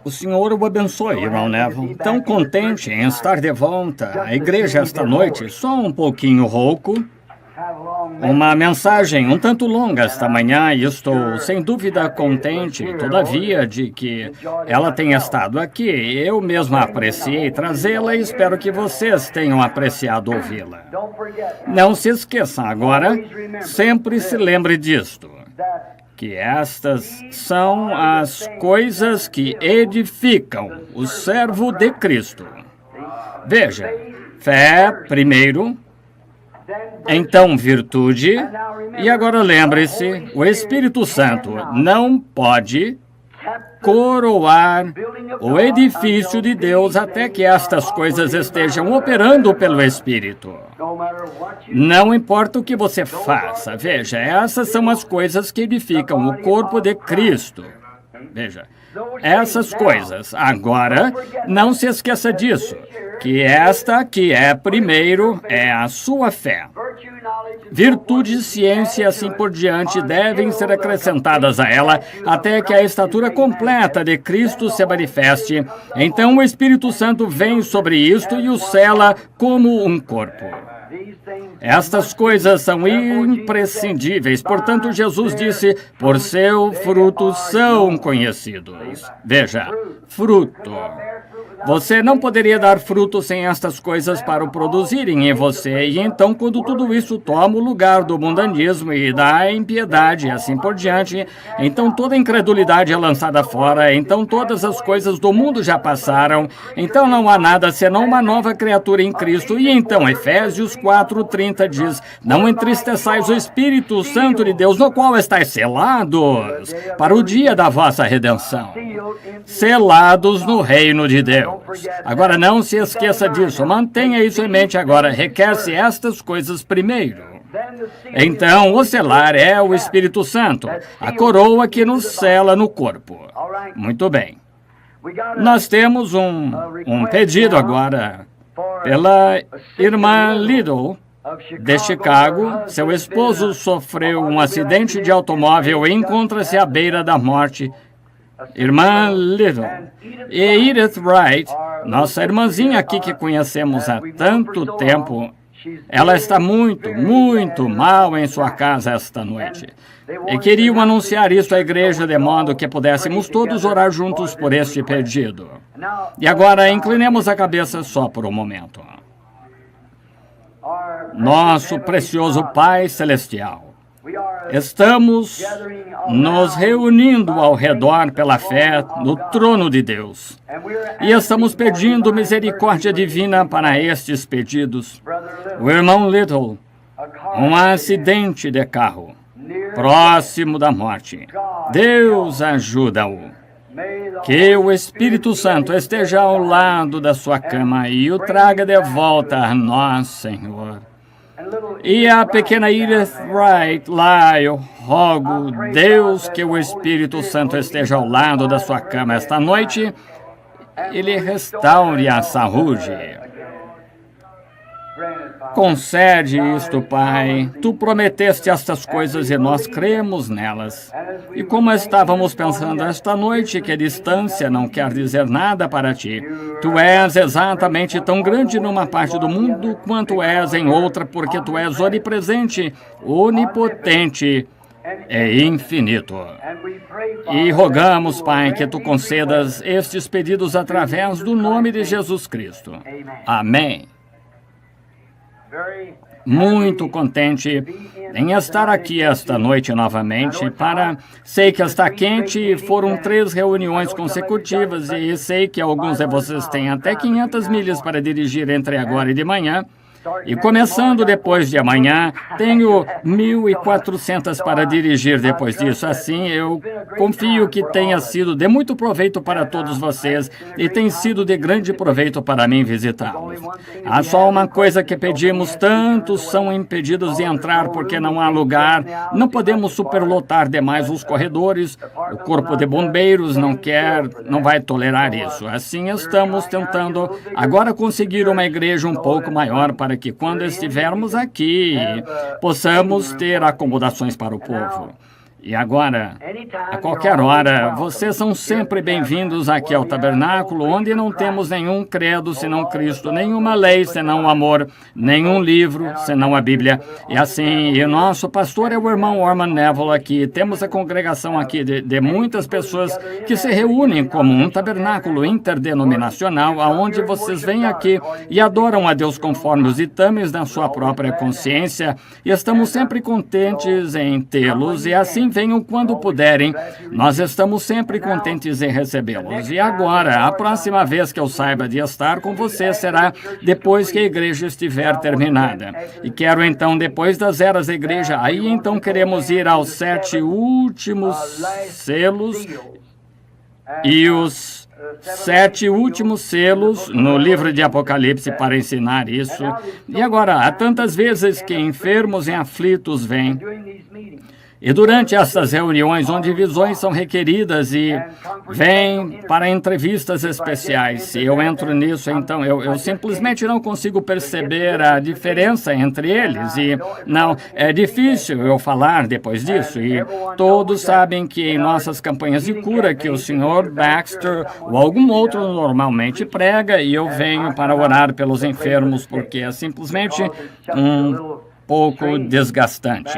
O Senhor o abençoe, irmão Neville. Tão contente em estar de volta à igreja esta noite, só um pouquinho rouco. Uma mensagem um tanto longa esta manhã e estou sem dúvida contente, todavia, de que ela tenha estado aqui. Eu mesmo apreciei trazê-la e espero que vocês tenham apreciado ouvi-la. Não se esqueçam agora, sempre se lembre disto, que estas são as coisas que edificam o servo de Cristo. Veja, fé primeiro, então virtude, e agora lembre-se, o Espírito Santo não pode coroar o edifício de Deus até que estas coisas estejam operando pelo Espírito. Não importa o que você faça, veja, essas são as coisas que edificam o corpo de Cristo. Veja, essas coisas. Agora, não se esqueça disso, que esta que é primeiro é a sua fé. Virtude, ciência e assim por diante devem ser acrescentadas a ela até que a estatura completa de Cristo se manifeste. Então o Espírito Santo vem sobre isto e o sela como um corpo. Estas coisas são imprescindíveis. Portanto, Jesus disse, por seu fruto são conhecidos. Veja, fruto. Você não poderia dar fruto sem estas coisas para o produzirem em você. E então, quando tudo isso toma o lugar do mundanismo e da impiedade e assim por diante, então toda incredulidade é lançada fora, então todas as coisas do mundo já passaram, então não há nada senão uma nova criatura em Cristo. E então, Efésios 4:30 diz, não entristeçais o Espírito Santo de Deus, no qual estáis selados para o dia da vossa redenção. Selados no reino de Deus. Agora, não se esqueça disso. Mantenha isso em mente agora. Requer-se estas coisas primeiro. Então, o selar é o Espírito Santo, a coroa que nos sela no corpo. Muito bem. Nós temos um pedido agora pela irmã Little, de Chicago. Seu esposo sofreu um acidente de automóvel e encontra-se à beira da morte. Irmã Little e Edith Wright, nossa irmãzinha aqui que conhecemos há tanto tempo, ela está muito mal em sua casa esta noite. E queriam anunciar isto à igreja de modo que pudéssemos todos orar juntos por este pedido. E agora inclinemos a cabeça só por um momento. Nosso precioso Pai Celestial, estamos nos reunindo ao redor pela fé no trono de Deus. E estamos pedindo misericórdia divina para estes pedidos. O irmão Little, um acidente de carro, próximo da morte. Deus ajuda-o. Que o Espírito Santo esteja ao lado da sua cama e o traga de volta a nós, Senhor. E a pequena Edith Wright, lá eu rogo, Deus, que o Espírito Santo esteja ao lado da sua cama esta noite, ele restaure a saúde. Concede isto, Pai. Tu prometeste estas coisas e nós cremos nelas. E como estávamos pensando esta noite, que a distância não quer dizer nada para ti. Tu és exatamente tão grande numa parte do mundo quanto és em outra, porque tu és onipresente, onipotente e infinito. E rogamos, Pai, que tu concedas estes pedidos através do nome de Jesus Cristo. Amém. Muito contente em estar aqui esta noite novamente sei que está quente e foram 3 reuniões consecutivas e sei que alguns de vocês têm até 500 milhas para dirigir entre agora e de manhã. E começando depois de amanhã, tenho 1.400 para dirigir depois disso. Assim, eu confio que tenha sido de muito proveito para todos vocês e tem sido de grande proveito para mim visitá-los. Há só uma coisa que pedimos, tantos são impedidos de entrar porque não há lugar, não podemos superlotar demais os corredores, o corpo de bombeiros não vai tolerar isso. Assim, estamos tentando agora conseguir uma igreja um pouco maior para que quando estivermos aqui, possamos ter acomodações para o povo. E agora, a qualquer hora, vocês são sempre bem-vindos aqui ao tabernáculo, onde não temos nenhum credo senão Cristo, nenhuma lei senão o amor, nenhum livro senão a Bíblia. E assim, e o nosso pastor é o irmão Orman Neville aqui. Temos a congregação aqui de muitas pessoas que se reúnem como um tabernáculo interdenominacional, aonde vocês vêm aqui e adoram a Deus conforme os ditames da sua própria consciência. E estamos sempre contentes em tê-los, e assim venham quando puderem. Nós estamos sempre contentes em recebê-los. E agora, a próxima vez que eu saiba de estar com você será depois que a igreja estiver terminada. E quero então, depois das eras da igreja, aí então queremos ir aos 7 últimos selos e os 7 últimos selos no livro de Apocalipse para ensinar isso. E agora, há tantas vezes que enfermos e aflitos vêm. E durante essas reuniões, onde visões são requeridas e vêm para entrevistas especiais, se eu entro nisso, então eu simplesmente não consigo perceber a diferença entre eles. E não, é difícil eu falar depois disso. E todos sabem que em nossas campanhas de cura que o Sr. Baxter ou algum outro normalmente prega, e eu venho para orar pelos enfermos, porque é simplesmente um pouco desgastante.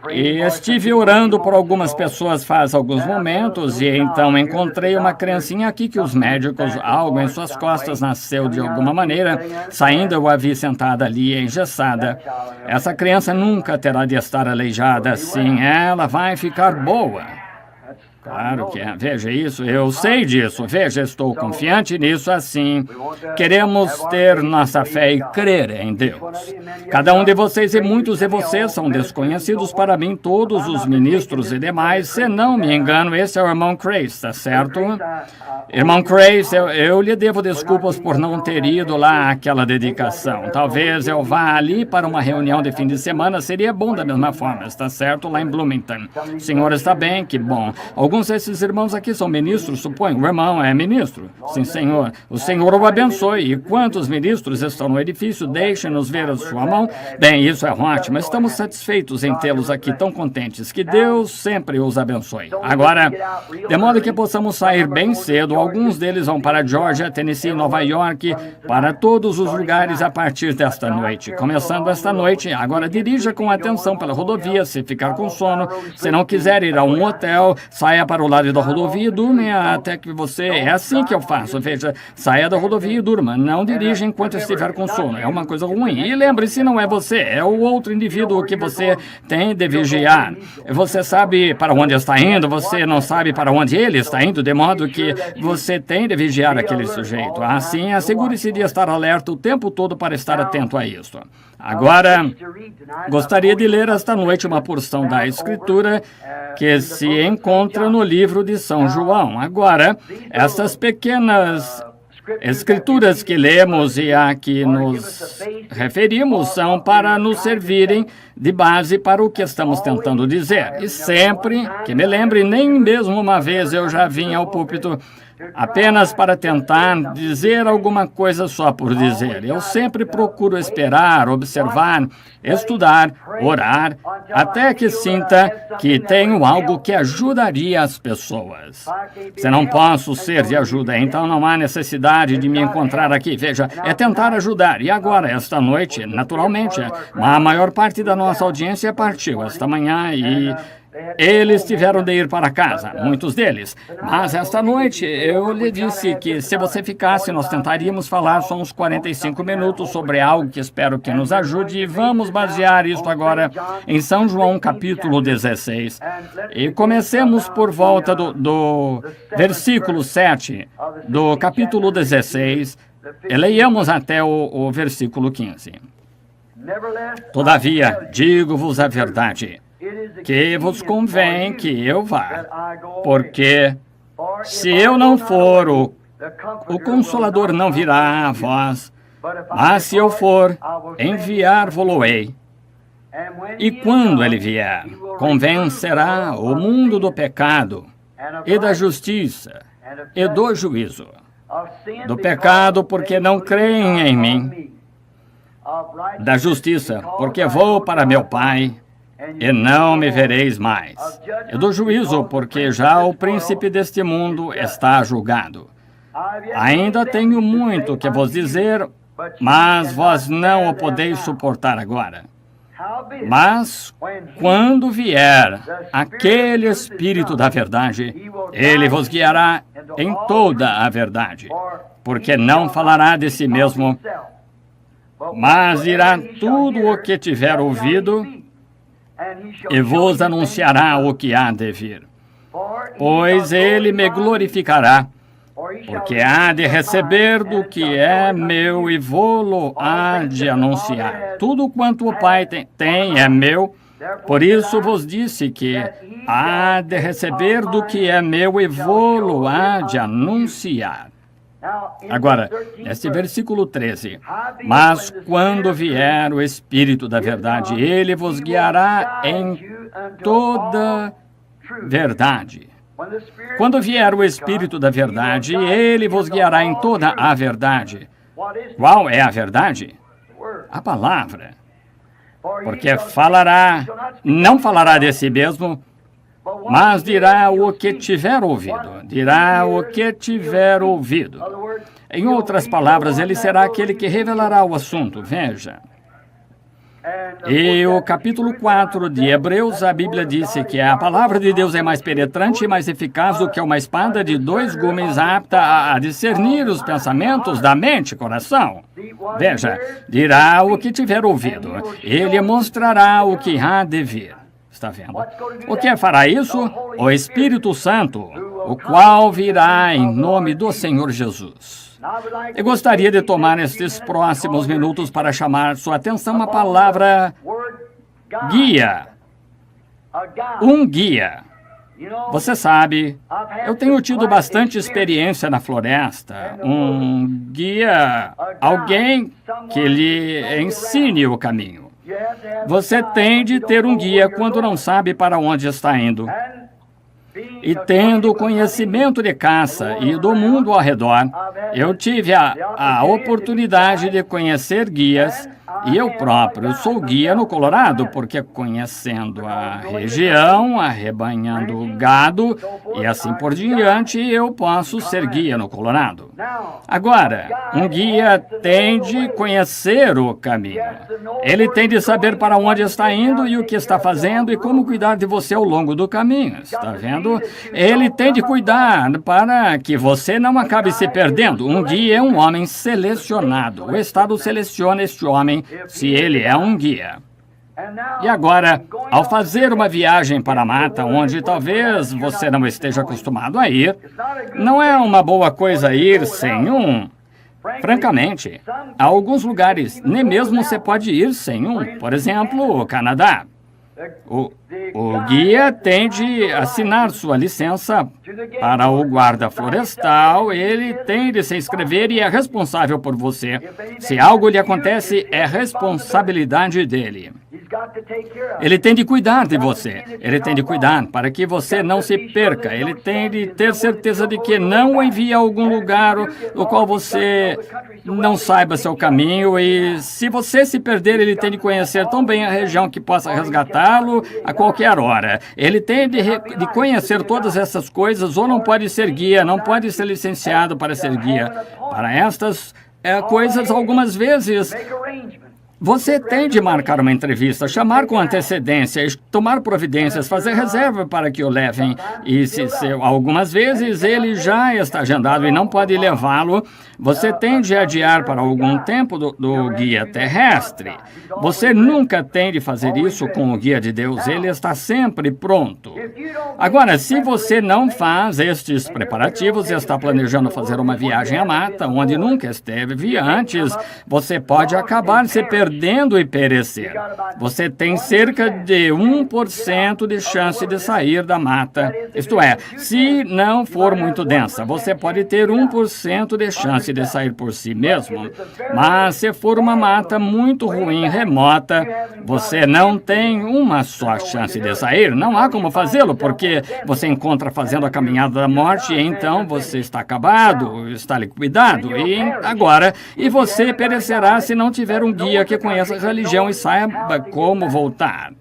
E estive orando por algumas pessoas faz alguns momentos, e então encontrei uma criancinha aqui que os médicos, algo em suas costas nasceu de alguma maneira, saindo eu a vi sentada ali, engessada. Essa criança nunca terá de estar aleijada assim, ela vai ficar boa. Claro que é. Veja isso, eu sei disso. Veja, estou confiante nisso assim. Queremos ter nossa fé e crer em Deus. Cada um de vocês e muitos de vocês são desconhecidos para mim, todos os ministros e demais. Se não me engano, esse é o irmão Crace, tá certo? Irmão Crace, eu lhe devo desculpas por não ter ido lá àquela dedicação. Talvez eu vá ali para uma reunião de fim de semana, seria bom da mesma forma, está certo? Lá em Bloomington. O senhor está bem? Que bom. Alguns desses irmãos aqui são ministros, suponho. O irmão é ministro. Sim, senhor. O senhor o abençoe. E quantos ministros estão no edifício? Deixe-nos ver a sua mão. Bem, isso é ótimo. Estamos satisfeitos em tê-los aqui, tão contentes. Que Deus sempre os abençoe. Agora, de modo que possamos sair bem cedo, alguns deles vão para Georgia, Tennessee, Nova York, para todos os lugares a partir desta noite. Começando esta noite, agora dirija com atenção pela rodovia, se ficar com sono. Se não quiser ir a um hotel, saia para o lado da rodovia e durma até que você... É assim que eu faço. Veja, saia da rodovia e durma. Não dirija enquanto estiver com sono. É uma coisa ruim. E lembre-se, não é você, é o outro indivíduo que você tem de vigiar. Você sabe para onde está indo, você não sabe para onde ele está indo, de modo que você tem de vigiar aquele sujeito. Assim, assegure-se de estar alerta o tempo todo para estar atento a isso. Agora, gostaria de ler esta noite uma porção da Escritura que se encontra no livro de São João. Agora, essas pequenas Escrituras que lemos e a que nos referimos são para nos servirem de base para o que estamos tentando dizer. E sempre que me lembre, nem mesmo uma vez eu já vim ao púlpito apenas para tentar dizer alguma coisa só por dizer. Eu sempre procuro esperar, observar, estudar, orar, até que sinta que tenho algo que ajudaria as pessoas. Se não posso ser de ajuda, então não há necessidade de me encontrar aqui. Veja, é tentar ajudar. E agora, esta noite, naturalmente, a maior parte da nossa audiência partiu esta manhã e... eles tiveram de ir para casa, muitos deles. Mas esta noite eu lhe disse que se você ficasse, nós tentaríamos falar só uns 45 minutos sobre algo que espero que nos ajude. E vamos basear isso agora em São João, capítulo 16. E comecemos por volta do versículo 7 do capítulo 16. E leiamos até o versículo 15. Todavia, digo-vos a verdade, que vos convém que eu vá, porque se eu não for, o Consolador não virá a vós, mas se eu for, enviar-vos-ei. E quando ele vier, convencerá o mundo do pecado, e da justiça, e do juízo. Do pecado, porque não creem em mim. Da justiça, porque vou para meu Pai, e não me vereis mais. E do juízo, porque já o príncipe deste mundo está julgado. Ainda tenho muito que vos dizer, mas vós não o podeis suportar agora. Mas, quando vier aquele Espírito da verdade, ele vos guiará em toda a verdade, porque não falará de si mesmo, mas dirá tudo o que tiver ouvido e vos anunciará o que há de vir. Pois ele me glorificará, porque há de receber do que é meu e vô-lo há de anunciar. Tudo quanto o Pai tem é meu, por isso vos disse que há de receber do que é meu e vô-lo há de anunciar. Agora, neste versículo 13, mas quando vier o Espírito da verdade, ele vos guiará em toda verdade. Quando vier o Espírito da verdade, ele vos guiará em toda a verdade. Qual é a verdade? A palavra. Porque não falará de si mesmo, mas dirá o que tiver ouvido. Dirá o que tiver ouvido. Em outras palavras, ele será aquele que revelará o assunto. Veja. E o capítulo 4 de Hebreus, a Bíblia disse que a palavra de Deus é mais penetrante e mais eficaz do que uma espada de 2 gumes apta a discernir os pensamentos da mente e coração. Veja, dirá o que tiver ouvido. Ele mostrará o que há de vir. Está vendo? O que fará isso? O Espírito Santo, o qual virá em nome do Senhor Jesus. Eu gostaria de tomar estes próximos minutos para chamar sua atenção à palavra guia. Um guia. Você sabe, eu tenho tido bastante experiência na floresta. Um guia, alguém que lhe ensine o caminho. Você tem de ter um guia quando não sabe para onde está indo. E tendo conhecimento de caça e do mundo ao redor, eu tive a oportunidade de conhecer guias, e eu próprio sou guia no Colorado, porque conhecendo a região, arrebanhando gado e assim por diante, eu posso ser guia no Colorado. Agora, um guia tem de conhecer o caminho. Ele tem de saber para onde está indo e o que está fazendo e como cuidar de você ao longo do caminho. Está vendo? Ele tem de cuidar para que você não acabe se perdendo. Um guia é um homem selecionado. O Estado seleciona este homem se ele é um guia. E agora, ao fazer uma viagem para a mata, onde talvez você não esteja acostumado a ir, não é uma boa coisa ir sem um. Francamente, há alguns lugares, nem mesmo você pode ir sem um. Por exemplo, o Canadá. O guia tem de assinar sua licença para o guarda florestal, ele tem de se inscrever e é responsável por você. Se algo lhe acontece, é responsabilidade dele. Ele tem de cuidar de você. Ele tem de cuidar para que você não se perca. Ele tem de ter certeza de que não o envia a algum lugar no qual você não saiba seu caminho. E se você se perder, ele tem de conhecer tão bem a região que possa resgatá-lo a qualquer hora. Ele tem de conhecer todas essas coisas, ou não pode ser guia, não pode ser licenciado para ser guia. Para estas coisas, algumas vezes, você tem de marcar uma entrevista, chamar com antecedência, tomar providências, fazer reserva para que o levem. E se algumas vezes ele já está agendado e não pode levá-lo, você tem de adiar para algum tempo do guia terrestre. Você nunca tem de fazer isso com o guia de Deus, ele está sempre pronto. Agora, se você não faz estes preparativos e está planejando fazer uma viagem à mata, onde nunca esteve antes, você pode acabar se perdendo e perecer. Você tem cerca de 1% de chance de sair da mata. Isto é, se não for muito densa, você pode ter 1% de chance de sair por si mesmo. Mas se for uma mata muito ruim, remota, você não tem uma só chance de sair. Não há como fazê-lo, porque você encontra fazendo a caminhada da morte e então você está acabado, está liquidado. E você perecerá se não tiver um guia que conheça a religião e saiba como voltar.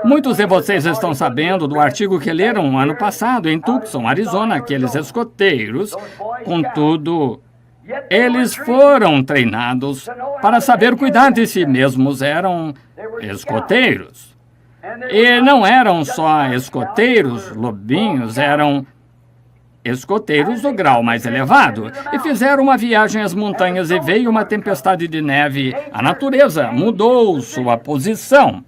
Muitos de vocês estão sabendo do artigo que leram ano passado em Tucson, Arizona, aqueles escoteiros. Contudo, eles foram treinados para saber cuidar de si mesmos. Eram escoteiros. E não eram só escoteiros, lobinhos, eram escoteiros do grau mais elevado. E fizeram uma viagem às montanhas e veio uma tempestade de neve. A natureza mudou sua posição.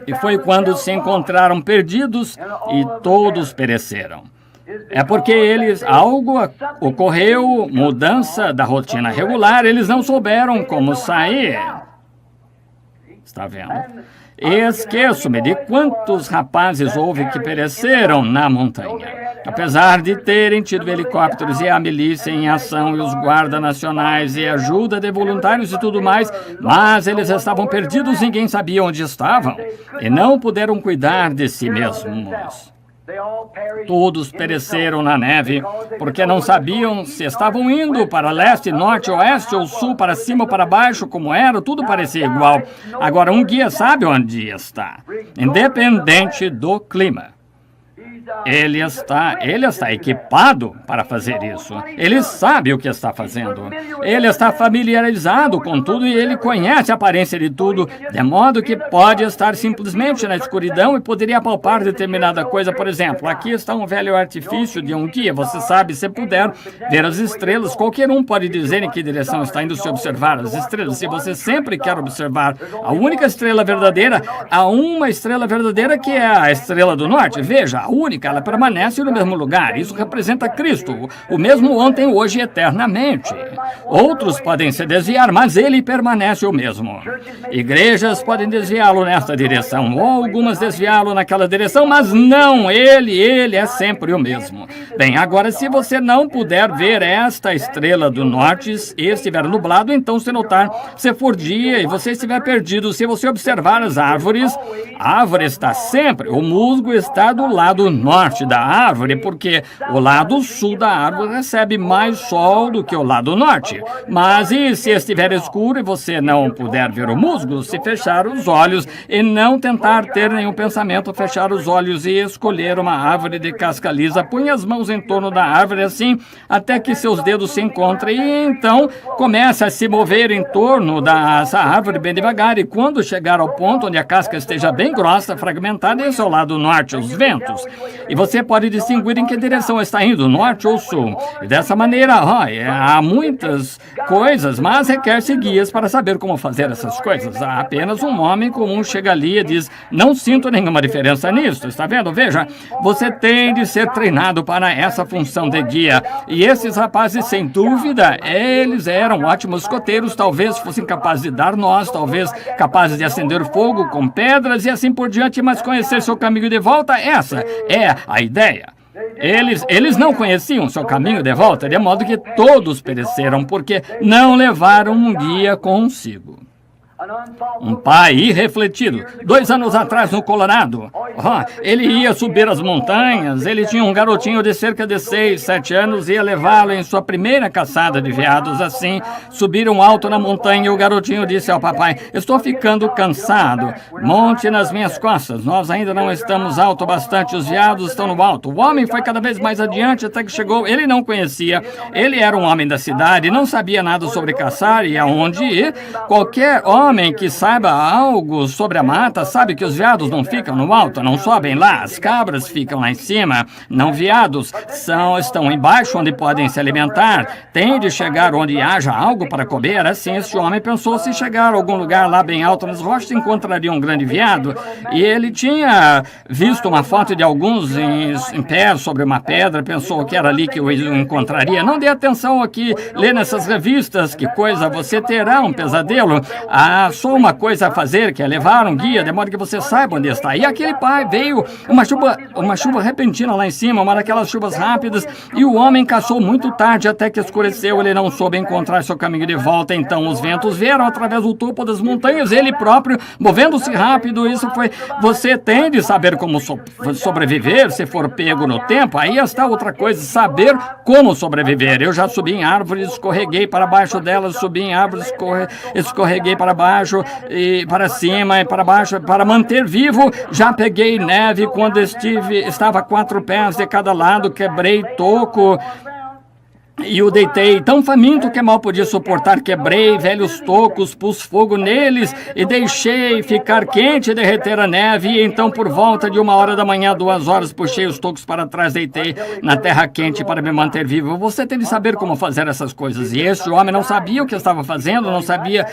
E foi quando se encontraram perdidos e todos pereceram. É porque algo ocorreu, mudança da rotina regular, eles não souberam como sair. Está vendo? Esqueço-me de quantos rapazes houve que pereceram na montanha. Apesar de terem tido helicópteros e a milícia em ação e os guardas nacionais e ajuda de voluntários e tudo mais, mas eles estavam perdidos, ninguém sabia onde estavam e não puderam cuidar de si mesmos. Todos pereceram na neve, porque não sabiam se estavam indo para leste, norte, oeste ou sul, para cima ou para baixo, como era, tudo parecia igual. Agora, um guia sabe onde está, independente do clima. Ele está equipado para fazer isso. Ele sabe o que está fazendo. Ele está familiarizado com tudo e ele conhece a aparência de tudo, de modo que pode estar simplesmente na escuridão e poderia apalpar determinada coisa. Por exemplo, aqui está um velho artifício de um guia. Você sabe, se puder ver as estrelas, qualquer um pode dizer em que direção está indo se observar as estrelas. Se você sempre quer observar a única estrela verdadeira, há uma estrela verdadeira que é a estrela do norte. Veja, a única, ela permanece no mesmo lugar. Isso representa Cristo, o mesmo ontem, hoje e eternamente. Outros podem se desviar, mas ele permanece o mesmo. Igrejas podem desviá-lo nesta direção, ou algumas desviá-lo naquela direção, mas não, ele é sempre o mesmo. Bem, agora, se você não puder ver esta estrela do norte e estiver nublado, então se notar, se for dia e você estiver perdido, se você observar as árvores, a árvore está sempre, o musgo está do lado norte da árvore, porque o lado sul da árvore recebe mais sol do que o lado norte. Mas e se estiver escuro e você não puder ver o musgo, se fechar os olhos e não tentar ter nenhum pensamento, fechar os olhos e escolher uma árvore de casca lisa, põe as mãos em torno da árvore assim, até que seus dedos se encontrem e então comece a se mover em torno dessa árvore bem devagar e quando chegar ao ponto onde a casca esteja bem grossa, fragmentada, esse é o lado norte, os ventos. E você pode distinguir em que direção está indo, norte ou sul. E dessa maneira, há muitas coisas, mas requer-se guias para saber como fazer essas coisas. Há apenas um homem comum chega ali e diz, não sinto nenhuma diferença nisso, está vendo? Veja, você tem de ser treinado para essa função de guia. E esses rapazes, sem dúvida, eles eram ótimos escoteiros, talvez fossem capazes de dar nós, talvez capazes de acender fogo com pedras e assim por diante, mas conhecer seu caminho de volta, essa é a ideia. Eles não conheciam seu caminho de volta, de modo que todos pereceram, porque não levaram um guia consigo. Um pai irrefletido. 2 anos atrás, no Colorado, ele ia subir as montanhas, ele tinha um garotinho de cerca de 6, 7 anos, ia levá-lo em sua primeira caçada de veados, assim, subiram alto na montanha e o garotinho disse ao papai, estou ficando cansado, monte nas minhas costas, nós ainda não estamos alto bastante, os veados estão no alto. O homem foi cada vez mais adiante até que chegou, ele não conhecia, ele era um homem da cidade, não sabia nada sobre caçar e aonde ir, qualquer homem que saiba algo sobre a mata sabe que os veados não ficam no alto, não sobem lá, as cabras ficam lá em cima, não veados, estão embaixo onde podem se alimentar, tem de chegar onde haja algo para comer, assim este homem pensou, se chegar a algum lugar lá bem alto nas rochas, encontraria um grande veado, e ele tinha visto uma foto de alguns em pé sobre uma pedra, pensou que era ali que eu encontraria, não dê atenção aqui, lê nessas revistas, que coisa, você terá um pesadelo, há só uma coisa a fazer, que é levar um guia, de modo que você saiba onde está. E aquele pai veio, uma chuva repentina lá em cima, uma daquelas chuvas rápidas, e o homem caçou muito tarde, até que escureceu, ele não soube encontrar seu caminho de volta, então os ventos vieram através do topo das montanhas, ele próprio, movendo-se rápido, isso foi, você tem de saber como sobreviver, se for pego no tempo, aí está outra coisa, saber como sobreviver. Eu já subi em árvores, escorreguei para baixo delas, subi em árvores, escorreguei para baixo, baixo, e para cima e para baixo, para manter vivo. Já peguei neve quando estava a 4 pés de cada lado, quebrei toco e o deitei tão faminto que mal podia suportar. Quebrei velhos tocos, pus fogo neles e deixei ficar quente e derreter a neve. E então, por volta de 1h da manhã, 2 horas, puxei os tocos para trás, deitei na terra quente para me manter vivo. Você tem de saber como fazer essas coisas. E este homem não sabia o que estava fazendo, não sabia,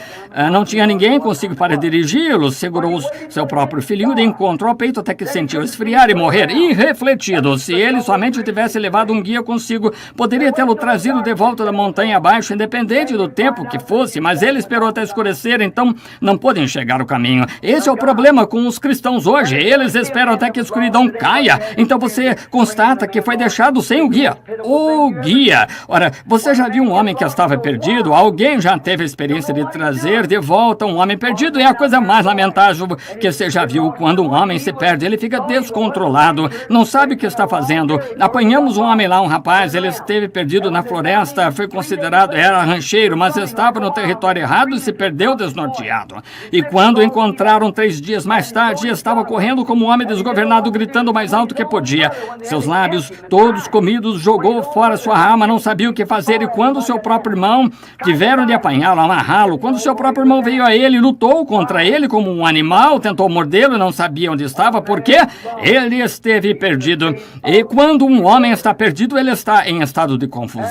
não tinha ninguém consigo para dirigi-lo. Segurou seu próprio filhinho de encontro ao peito até que sentiu esfriar e morrer. Irrefletido, se ele somente tivesse levado um guia consigo, poderia tê-lo trazido de volta da montanha abaixo, independente do tempo que fosse, mas ele esperou até escurecer, então não pôde enxergar o caminho. Esse é o problema com os cristãos hoje. Eles esperam até que a escuridão caia, então você constata que foi deixado sem o guia. O guia! Ora, você já viu um homem que estava perdido? Alguém já teve a experiência de trazer de volta um homem perdido? É a coisa mais lamentável que você já viu. Quando um homem se perde, ele fica descontrolado, não sabe o que está fazendo. Apanhamos um homem lá, um rapaz, ele esteve perdido na floresta, foi considerado, era rancheiro, mas estava no território errado e se perdeu desnorteado. E quando encontraram 3 dias mais tarde, estava correndo como um homem desgovernado, gritando o mais alto que podia. Seus lábios todos comidos, jogou fora sua arma, não sabia o que fazer. E quando seu próprio irmão tiveram de apanhá-lo, amarrá-lo, quando seu próprio irmão veio a ele, lutou contra ele como um animal, tentou mordê-lo, não sabia onde estava, porque ele esteve perdido. E quando um homem está perdido, ele está em estado de confusão.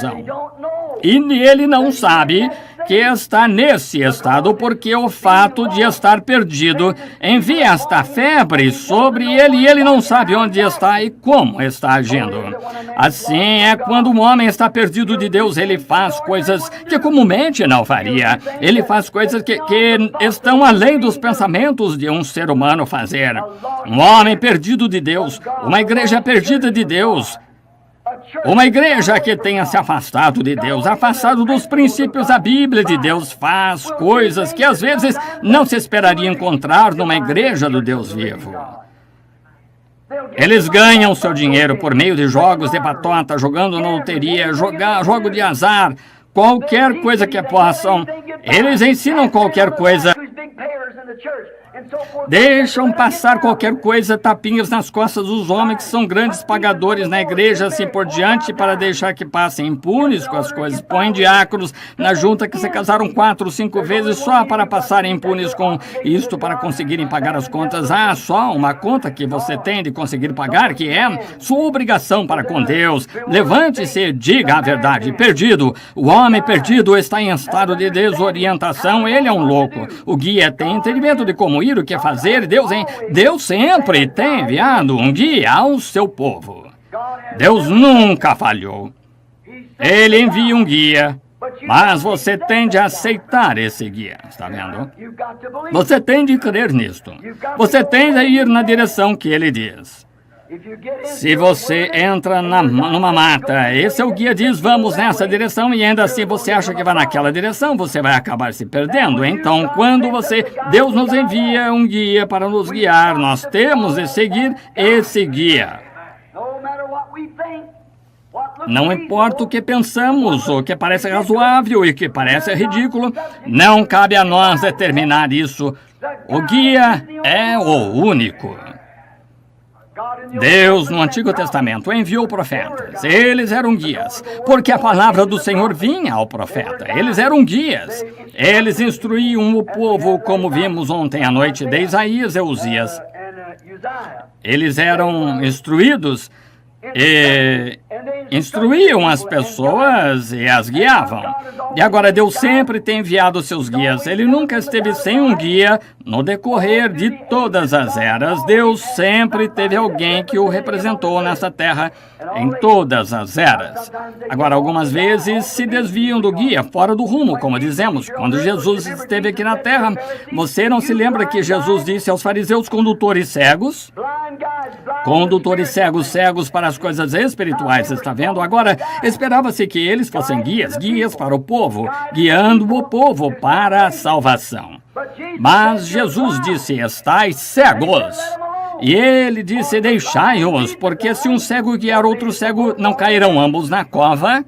E ele não sabe que está nesse estado, porque o fato de estar perdido envia esta febre sobre ele e ele não sabe onde está e como está agindo. Assim é quando um homem está perdido de Deus, ele faz coisas que comumente não faria. Ele faz coisas que estão além dos pensamentos de um ser humano fazer. Um homem perdido de Deus, uma igreja perdida de Deus, uma igreja que tenha se afastado de Deus, afastado dos princípios da Bíblia de Deus, faz coisas que às vezes não se esperaria encontrar numa igreja do Deus vivo. Eles ganham seu dinheiro por meio de jogos de batota, jogando na loteria, jogo de azar, qualquer coisa que possam. Eles ensinam qualquer coisa. Deixam passar qualquer coisa, tapinhas nas costas dos homens que são grandes pagadores na igreja, assim por diante, para deixar que passem impunes com as coisas. Põem diáconos na junta que se casaram 4 ou 5 vezes só para passarem impunes com isto, para conseguirem pagar as contas. Ah, só uma conta que você tem de conseguir pagar, que é sua obrigação para com Deus. Levante-se e diga a verdade. Perdido. O homem perdido está em estado de desorientação. Ele é um louco. O guia tem entendimento de como ir, o que fazer. Deus sempre tem enviado um guia ao seu povo. Deus nunca falhou. Ele envia um guia, mas você tem de aceitar esse guia, está vendo? Você tem de crer nisto. Você tem de ir na direção que ele diz. Se você entra numa mata, esse é o guia diz, vamos nessa direção, e ainda assim você acha que vai naquela direção, você vai acabar se perdendo. Então, quando Deus nos envia um guia para nos guiar, nós temos de seguir esse guia. Não importa o que pensamos, o que parece razoável e o que parece ridículo, não cabe a nós determinar isso. O guia é o único. Deus, no Antigo Testamento, enviou profetas. Eles eram guias, porque a palavra do Senhor vinha ao profeta. Eles eram guias. Eles instruíam o povo, como vimos ontem à noite de Isaías e Uzias. Eles eram instruídos e instruíam as pessoas e as guiavam. E agora Deus sempre tem enviado seus guias. Ele nunca esteve sem um guia no decorrer de todas as eras. Deus sempre teve alguém que o representou nessa terra em todas as eras. Agora, algumas vezes se desviam do guia, fora do rumo, como dizemos. Quando Jesus esteve aqui na terra, você não se lembra que Jesus disse aos fariseus condutores cegos? Condutores cegos, cegos para as coisas espirituais, está vendo? Agora, esperava-se que eles fossem guias para o povo, guiando o povo para a salvação. Mas Jesus disse, estais cegos. E ele disse, deixai-os, porque se um cego guiar outro cego, não cairão ambos na cova?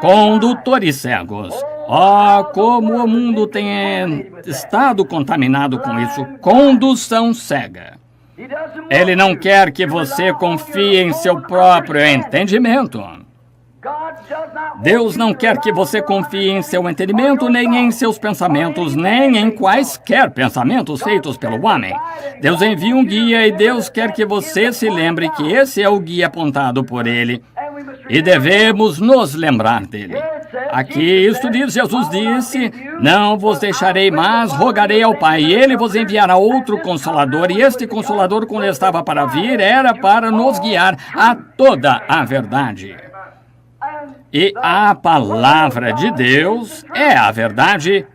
Condutores cegos. Oh, como o mundo tem estado contaminado com isso. Condução cega. Ele não quer que você confie em seu próprio entendimento. Deus não quer que você confie em seu entendimento, nem em seus pensamentos, nem em quaisquer pensamentos feitos pelo homem. Deus envia um guia e Deus quer que você se lembre que esse é o guia apontado por Ele. E devemos nos lembrar dele. Aqui isto diz, Jesus disse, não vos deixarei, mas rogarei ao Pai, e Ele vos enviará outro Consolador, e este Consolador, quando estava para vir, era para nos guiar a toda a verdade. E a palavra de Deus é a verdade,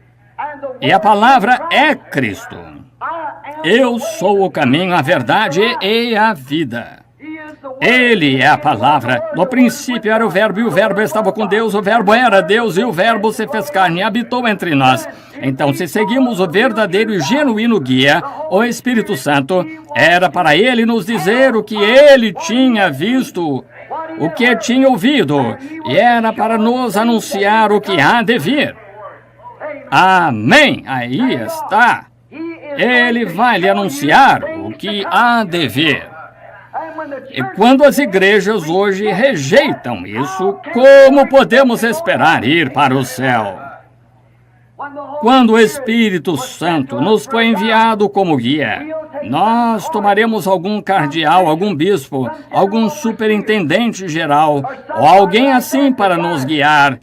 e a palavra é Cristo. Eu sou o caminho, a verdade e a vida. Ele é a palavra. No princípio era o Verbo, e o Verbo estava com Deus, o Verbo era Deus, e o Verbo se fez carne e habitou entre nós. Então, se seguimos o verdadeiro e genuíno guia, o Espírito Santo, era para ele nos dizer o que ele tinha visto, o que tinha ouvido, e era para nos anunciar o que há de vir. Amém. Aí está. Ele vai lhe anunciar o que há de vir. E quando as igrejas hoje rejeitam isso, como podemos esperar ir para o céu? Quando o Espírito Santo nos foi enviado como guia, nós tomaremos algum cardeal, algum bispo, algum superintendente geral, ou alguém assim para nos guiar.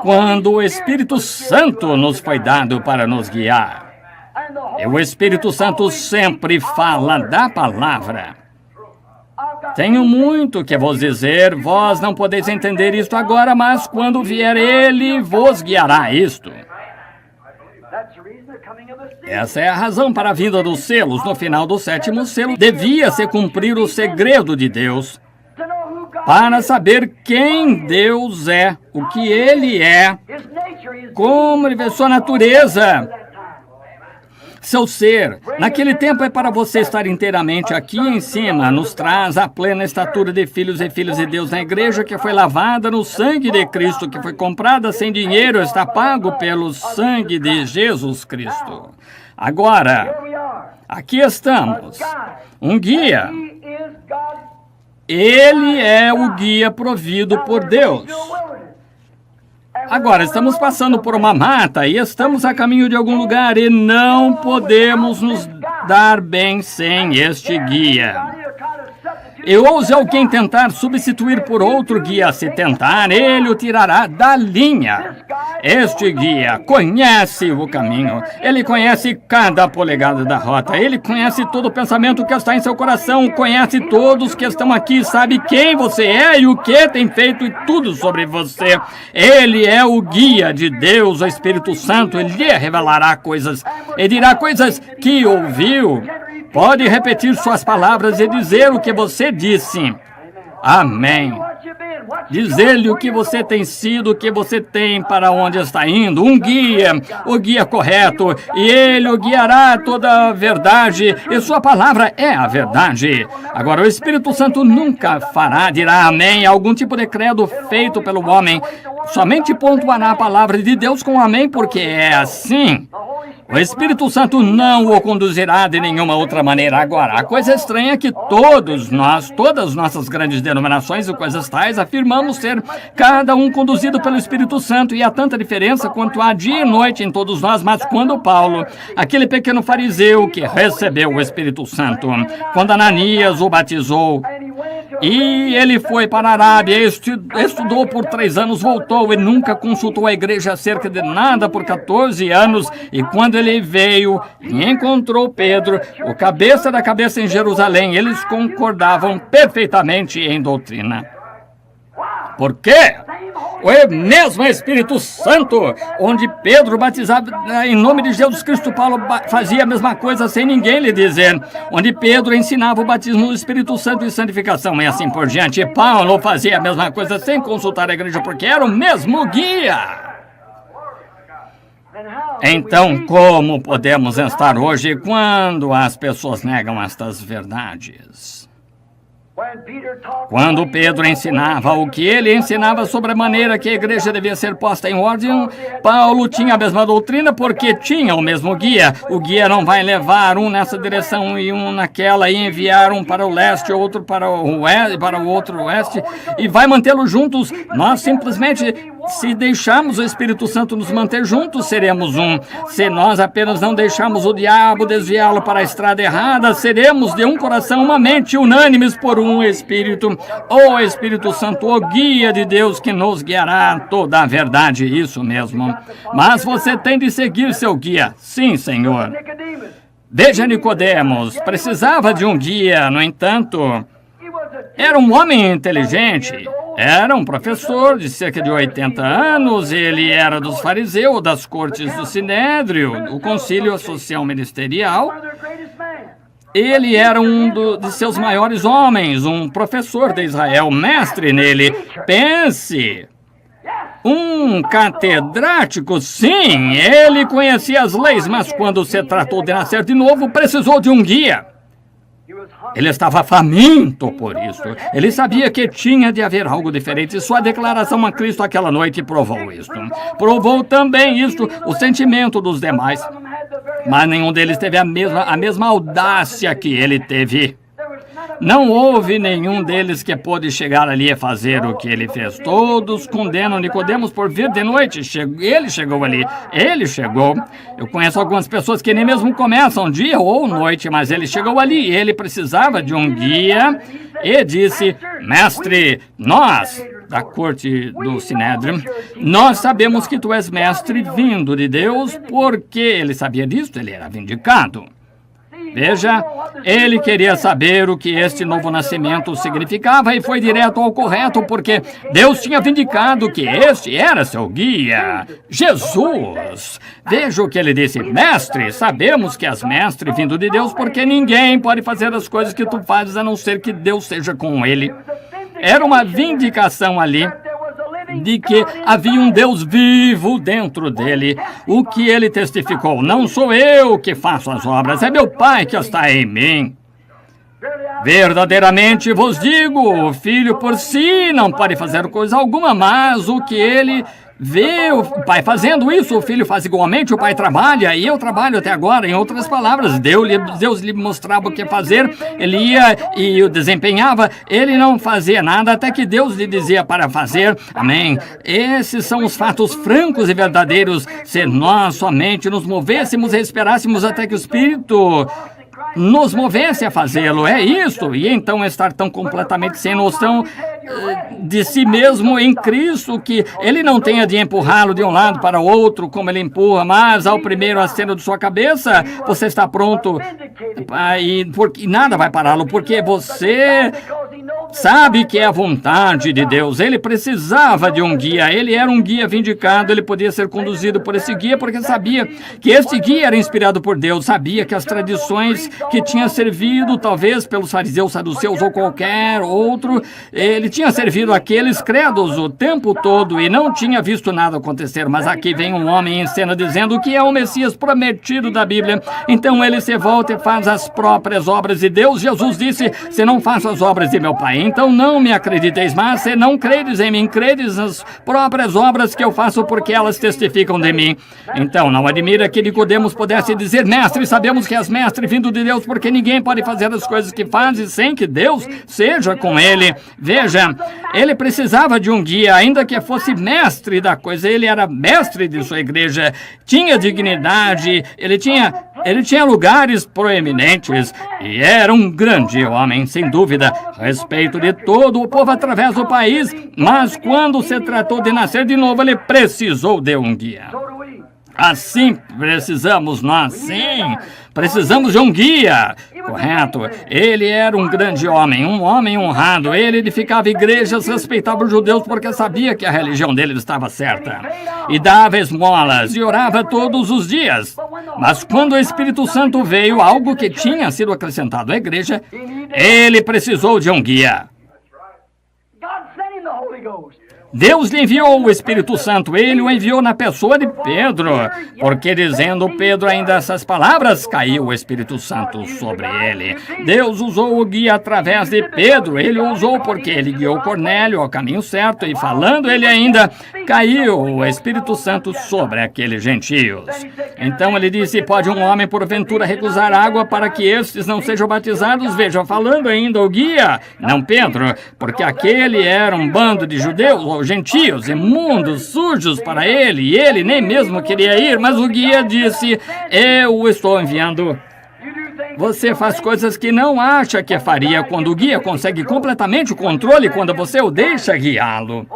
Quando o Espírito Santo nos foi dado para nos guiar. E o Espírito Santo sempre fala da palavra. Tenho muito que vos dizer, vós não podeis entender isto agora, mas quando vier ele vos guiará isto. Essa é a razão para a vinda dos selos. No final do 7º selo, devia se cumprir o segredo de Deus, para saber quem Deus é, o que Ele é, como Ele vê sua natureza, seu ser. Naquele tempo é para você estar inteiramente aqui em cima, nos traz a plena estatura de filhos e filhas de Deus na igreja que foi lavada no sangue de Cristo, que foi comprada sem dinheiro, está pago pelo sangue de Jesus Cristo. Agora, aqui estamos, um guia. Ele é o guia provido por Deus. Agora, estamos passando por uma mata e estamos a caminho de algum lugar e não podemos nos dar bem sem este guia. E ouse alguém tentar substituir por outro guia. Se tentar, ele o tirará da linha. Este guia conhece o caminho. Ele conhece cada polegada da rota. Ele conhece todo o pensamento que está em seu coração. Conhece todos que estão aqui. Sabe quem você é e o que tem feito e tudo sobre você. Ele é o guia de Deus, o Espírito Santo. Ele lhe revelará coisas. Ele dirá coisas que ouviu. Pode repetir suas palavras e dizer o que você disse. Amém. Dizer-lhe o que você tem sido, o que você tem, para onde está indo. Um guia, o guia correto. E ele o guiará a toda a verdade. E sua palavra é a verdade. Agora, o Espírito Santo nunca fará, dirá amém, algum tipo de credo feito pelo homem. Somente pontuará a palavra de Deus com amém, porque é assim. O Espírito Santo não o conduzirá de nenhuma outra maneira. Agora, a coisa estranha é que todos nós, todas nossas grandes denominações e coisas tais, afirmamos ser cada um conduzido pelo Espírito Santo, e há tanta diferença quanto há dia e noite em todos nós. Mas quando Paulo, aquele pequeno fariseu que recebeu o Espírito Santo, quando Ananias o batizou, e ele foi para a Arábia, estudou por 3 anos, voltou e nunca consultou a igreja acerca de nada por 14 anos, e quando ele veio e encontrou Pedro, o cabeça da cabeça em Jerusalém, eles concordavam perfeitamente em doutrina. Por quê? O mesmo Espírito Santo, onde Pedro batizava em nome de Jesus Cristo, Paulo fazia a mesma coisa sem ninguém lhe dizer. Onde Pedro ensinava o batismo do Espírito Santo e santificação e assim por diante. E Paulo fazia a mesma coisa sem consultar a igreja, porque era o mesmo guia. Então, como podemos estar hoje quando as pessoas negam estas verdades? Quando Pedro ensinava o que ele ensinava sobre a maneira que a igreja devia ser posta em ordem, Paulo tinha a mesma doutrina porque tinha o mesmo guia. O guia não vai levar um nessa direção e um naquela e enviar um para o leste, outro para o oeste, para o outro oeste e vai mantê-los juntos. Nós simplesmente, se deixarmos o Espírito Santo nos manter juntos, seremos um. Se nós apenas não deixarmos o diabo desviá-lo para a estrada errada, seremos de um coração, uma mente, unânimes por um Espírito. O Espírito Santo, o guia de Deus que nos guiará toda a verdade, isso mesmo. Mas você tem de seguir seu guia. Sim, Senhor. Veja Nicodemos, precisava de um guia, no entanto, era um homem inteligente. Era um professor de cerca de 80 anos, ele era dos fariseus, das cortes do Sinédrio, do concílio social ministerial. Ele era de seus maiores homens, um professor de Israel, mestre nele. Pense! Um catedrático, sim, ele conhecia as leis, mas quando se tratou de nascer de novo, precisou de um guia. Ele estava faminto por isso. Ele sabia que tinha de haver algo diferente. Sua declaração a Cristo aquela noite provou isso. Provou também isso, o sentimento dos demais. Mas nenhum deles teve a mesma audácia que ele teve. Não houve nenhum deles que pôde chegar ali e fazer o que ele fez. Todos condenam Nicodemos por vir de noite. Ele chegou ali. Ele chegou. Eu conheço algumas pessoas que nem mesmo começam dia ou noite, mas ele chegou ali e ele precisava de um guia e disse: Mestre, nós, da corte do Sinédrio, nós sabemos que tu és mestre vindo de Deus, porque ele sabia disso, ele era vindicado. Veja, ele queria saber o que este novo nascimento significava e foi direto ao correto, porque Deus tinha vindicado que este era seu guia, Jesus. Veja o que ele disse: Mestre, sabemos que és mestre vindo de Deus, porque ninguém pode fazer as coisas que tu fazes a não ser que Deus seja com ele. Era uma vindicação ali de que havia um Deus vivo dentro dele. O que ele testificou: não sou eu que faço as obras, é meu Pai que está em mim. Verdadeiramente vos digo, o filho por si não pode fazer coisa alguma, mas o que ele vê o pai fazendo isso, o filho faz igualmente. O pai trabalha e eu trabalho até agora. Em outras palavras, Deus lhe mostrava o que fazer, ele ia e o desempenhava. Ele não fazia nada até que Deus lhe dizia para fazer. Amém. Esses são os fatos francos e verdadeiros. Se nós somente nos movêssemos e esperássemos até que o Espírito nos movesse a fazê-lo, é isso. E então estar tão completamente sem noção de si mesmo em Cristo, que ele não tenha de empurrá-lo de um lado para o outro como ele empurra, mas ao primeiro aceno de sua cabeça, você está pronto e nada vai pará-lo, porque você sabe que é a vontade de Deus. Ele precisava de um guia, ele era um guia vindicado, ele podia ser conduzido por esse guia, porque sabia que esse guia era inspirado por Deus, sabia que as tradições que tinha servido, talvez pelos fariseus, saduceus ou qualquer outro, ele tinha servido aqueles credos o tempo todo e não tinha visto nada acontecer. Mas aqui vem um homem em cena dizendo que é o Messias prometido da Bíblia. Então ele se volta e faz as próprias obras de Deus. Jesus disse: se não faço as obras de meu Pai, então não me acrediteis, mas se não credes em mim, credes nas próprias obras que eu faço, porque elas testificam de mim. Então não admira que Nicodemos pudesse dizer: Mestre, sabemos que és mestre vindo de Deus, porque ninguém pode fazer as coisas que fazes sem que Deus seja com ele. Veja, ele precisava de um guia, ainda que fosse mestre da coisa. Ele era mestre de sua igreja, tinha dignidade, ele tinha lugares proeminentes e era um grande homem, sem dúvida, a respeito de todo o povo através do país. Mas quando se tratou de nascer de novo, ele precisou de um guia. Assim precisamos nós, sim. Precisamos de um guia, correto? Ele era um grande homem, um homem honrado. Ele edificava igrejas, respeitava os judeus porque sabia que a religião dele estava certa. E dava esmolas e orava todos os dias. Mas quando o Espírito Santo veio, algo que tinha sido acrescentado à igreja, ele precisou de um guia. Deus lhe enviou o Espírito Santo, ele o enviou na pessoa de Pedro, porque dizendo Pedro ainda essas palavras, caiu o Espírito Santo sobre ele. Deus usou o guia através de Pedro, ele o usou porque ele guiou Cornélio ao caminho certo, e falando ele ainda, caiu o Espírito Santo sobre aqueles gentios. Então ele disse, pode um homem porventura recusar água para que estes não sejam batizados? Veja, falando ainda o guia, não Pedro, porque aquele era um bando de judeus, ou gentios, imundos, sujos para ele, e ele nem mesmo queria ir, mas o guia disse, eu o estou enviando. Você faz coisas que não acha que faria quando o guia consegue completamente o controle quando você o deixa guiá-lo.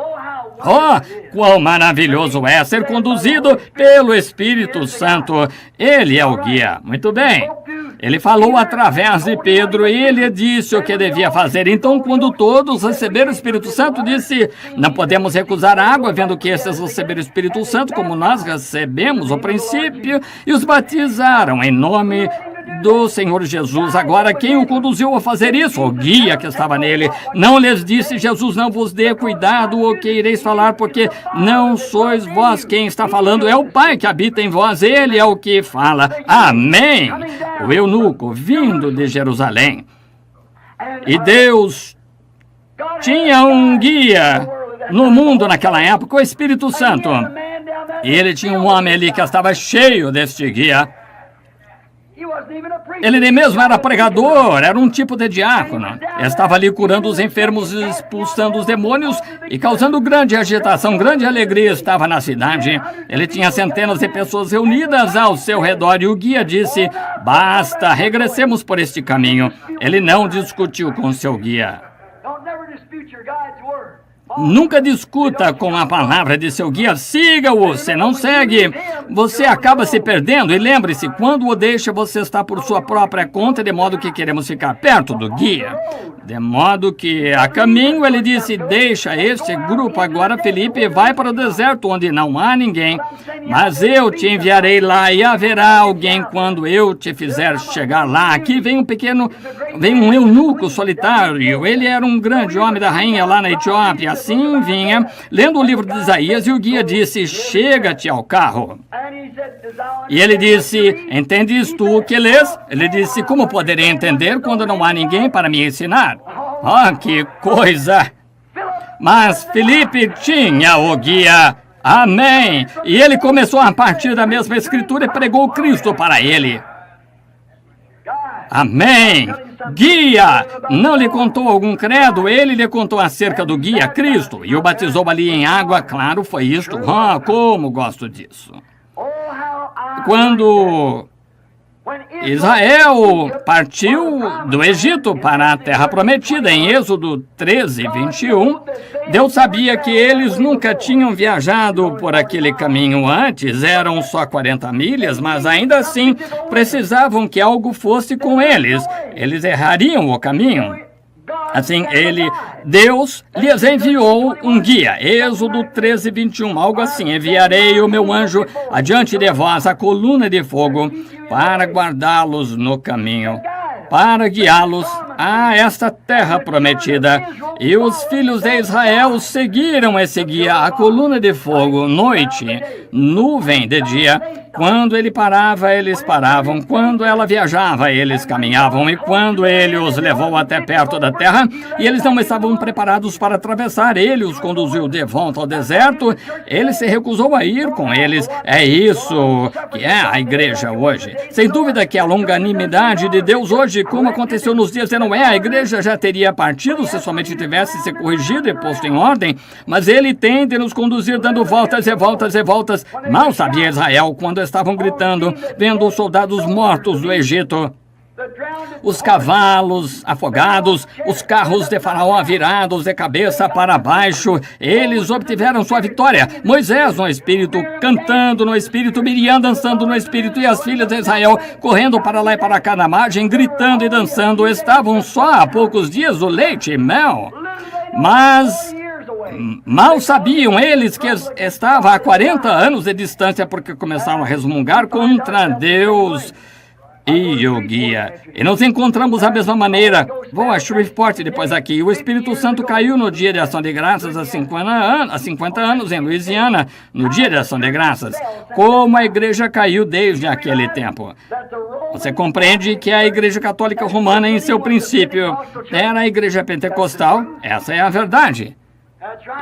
Oh, quão maravilhoso é ser conduzido pelo Espírito Santo. Ele é o guia. Muito bem. Ele falou através de Pedro e ele disse o que devia fazer. Então, quando todos receberam o Espírito Santo, disse, não podemos recusar a água, vendo que esses receberam o Espírito Santo, como nós recebemos o princípio, e os batizaram em nome do Senhor Jesus. Agora, quem o conduziu a fazer isso? O guia que estava nele. Não lhes disse Jesus, não vos dê cuidado o que ireis falar, porque não sois vós quem está falando, é o Pai que habita em vós, ele é o que fala. Amém. O eunuco vindo de Jerusalém. E Deus tinha um guia no mundo naquela época, o Espírito Santo. E ele tinha um homem ali que estava cheio deste guia. Ele nem mesmo era pregador, era um tipo de diácono. Estava ali curando os enfermos, expulsando os demônios e causando grande agitação, grande alegria estava na cidade. Ele tinha centenas de pessoas reunidas ao seu redor e o guia disse, basta, regressemos por este caminho. Ele não discutiu com seu guia. Nunca discuta com a palavra de seu guia, siga-o, se não segue, você acaba se perdendo. E lembre-se, quando o deixa, você está por sua própria conta, de modo que queremos ficar perto do guia. De modo que, a caminho, ele disse, deixa este grupo agora, Felipe, e vai para o deserto, onde não há ninguém. Mas eu te enviarei lá, e haverá alguém quando eu te fizer chegar lá. Aqui vem um eunuco solitário, ele era um grande homem da rainha lá na Etiópia. Assim vinha, lendo o livro de Isaías, e o guia disse, chega-te ao carro. E ele disse, entendes tu o que lês? Ele disse, como poderei entender quando não há ninguém para me ensinar? Ah, que coisa! Mas Felipe tinha o guia. Amém! E ele começou a partir da mesma escritura e pregou Cristo para ele. Amém! Guia! Não lhe contou algum credo, ele lhe contou acerca do guia Cristo e o batizou ali em água, claro, foi isto. Ah, como gosto disso. Quando Israel partiu do Egito para a Terra Prometida, em Êxodo 13, 21, Deus sabia que eles nunca tinham viajado por aquele caminho antes, eram só 40 milhas, mas ainda assim precisavam que algo fosse com eles. Eles errariam o caminho. Assim, Deus lhes enviou um guia. Êxodo 13, 21, algo assim. Enviarei o meu anjo adiante de vós, a coluna de fogo, para guardá-los no caminho, para guiá-los a esta terra prometida. E os filhos de Israel seguiram esse guia, a coluna de fogo, noite, nuvem de dia. Quando ele parava, eles paravam. Quando ela viajava, eles caminhavam. E quando ele os levou até perto da terra, e eles não estavam preparados para atravessar, ele os conduziu de volta ao deserto. Ele se recusou a ir com eles. É isso que é a igreja hoje. Sem dúvida que a longanimidade de Deus hoje, como aconteceu nos dias de Noé, a igreja já teria partido se somente tivesse se corrigido e posto em ordem. Mas ele tem de nos conduzir dando voltas e voltas e voltas. Mal sabia Israel quando estavam gritando, vendo os soldados mortos do Egito, os cavalos afogados, os carros de Faraó virados de cabeça para baixo. Eles obtiveram sua vitória. Moisés no Espírito, cantando no Espírito, Miriam dançando no Espírito, e as filhas de Israel correndo para lá e para cá na margem, gritando e dançando. Estavam só há poucos dias do leite e mel. Mas mal sabiam eles que estava a 40 anos de distância, porque começaram a resmungar contra Deus e o guia. E nos encontramos da mesma maneira. Vou a Shreveport depois aqui. O Espírito Santo caiu no Dia de Ação de Graças há 50 anos em Louisiana, no Dia de Ação de Graças. Como a igreja caiu desde aquele tempo. Você compreende que a Igreja Católica Romana, em seu princípio, era a Igreja Pentecostal? Essa é a verdade.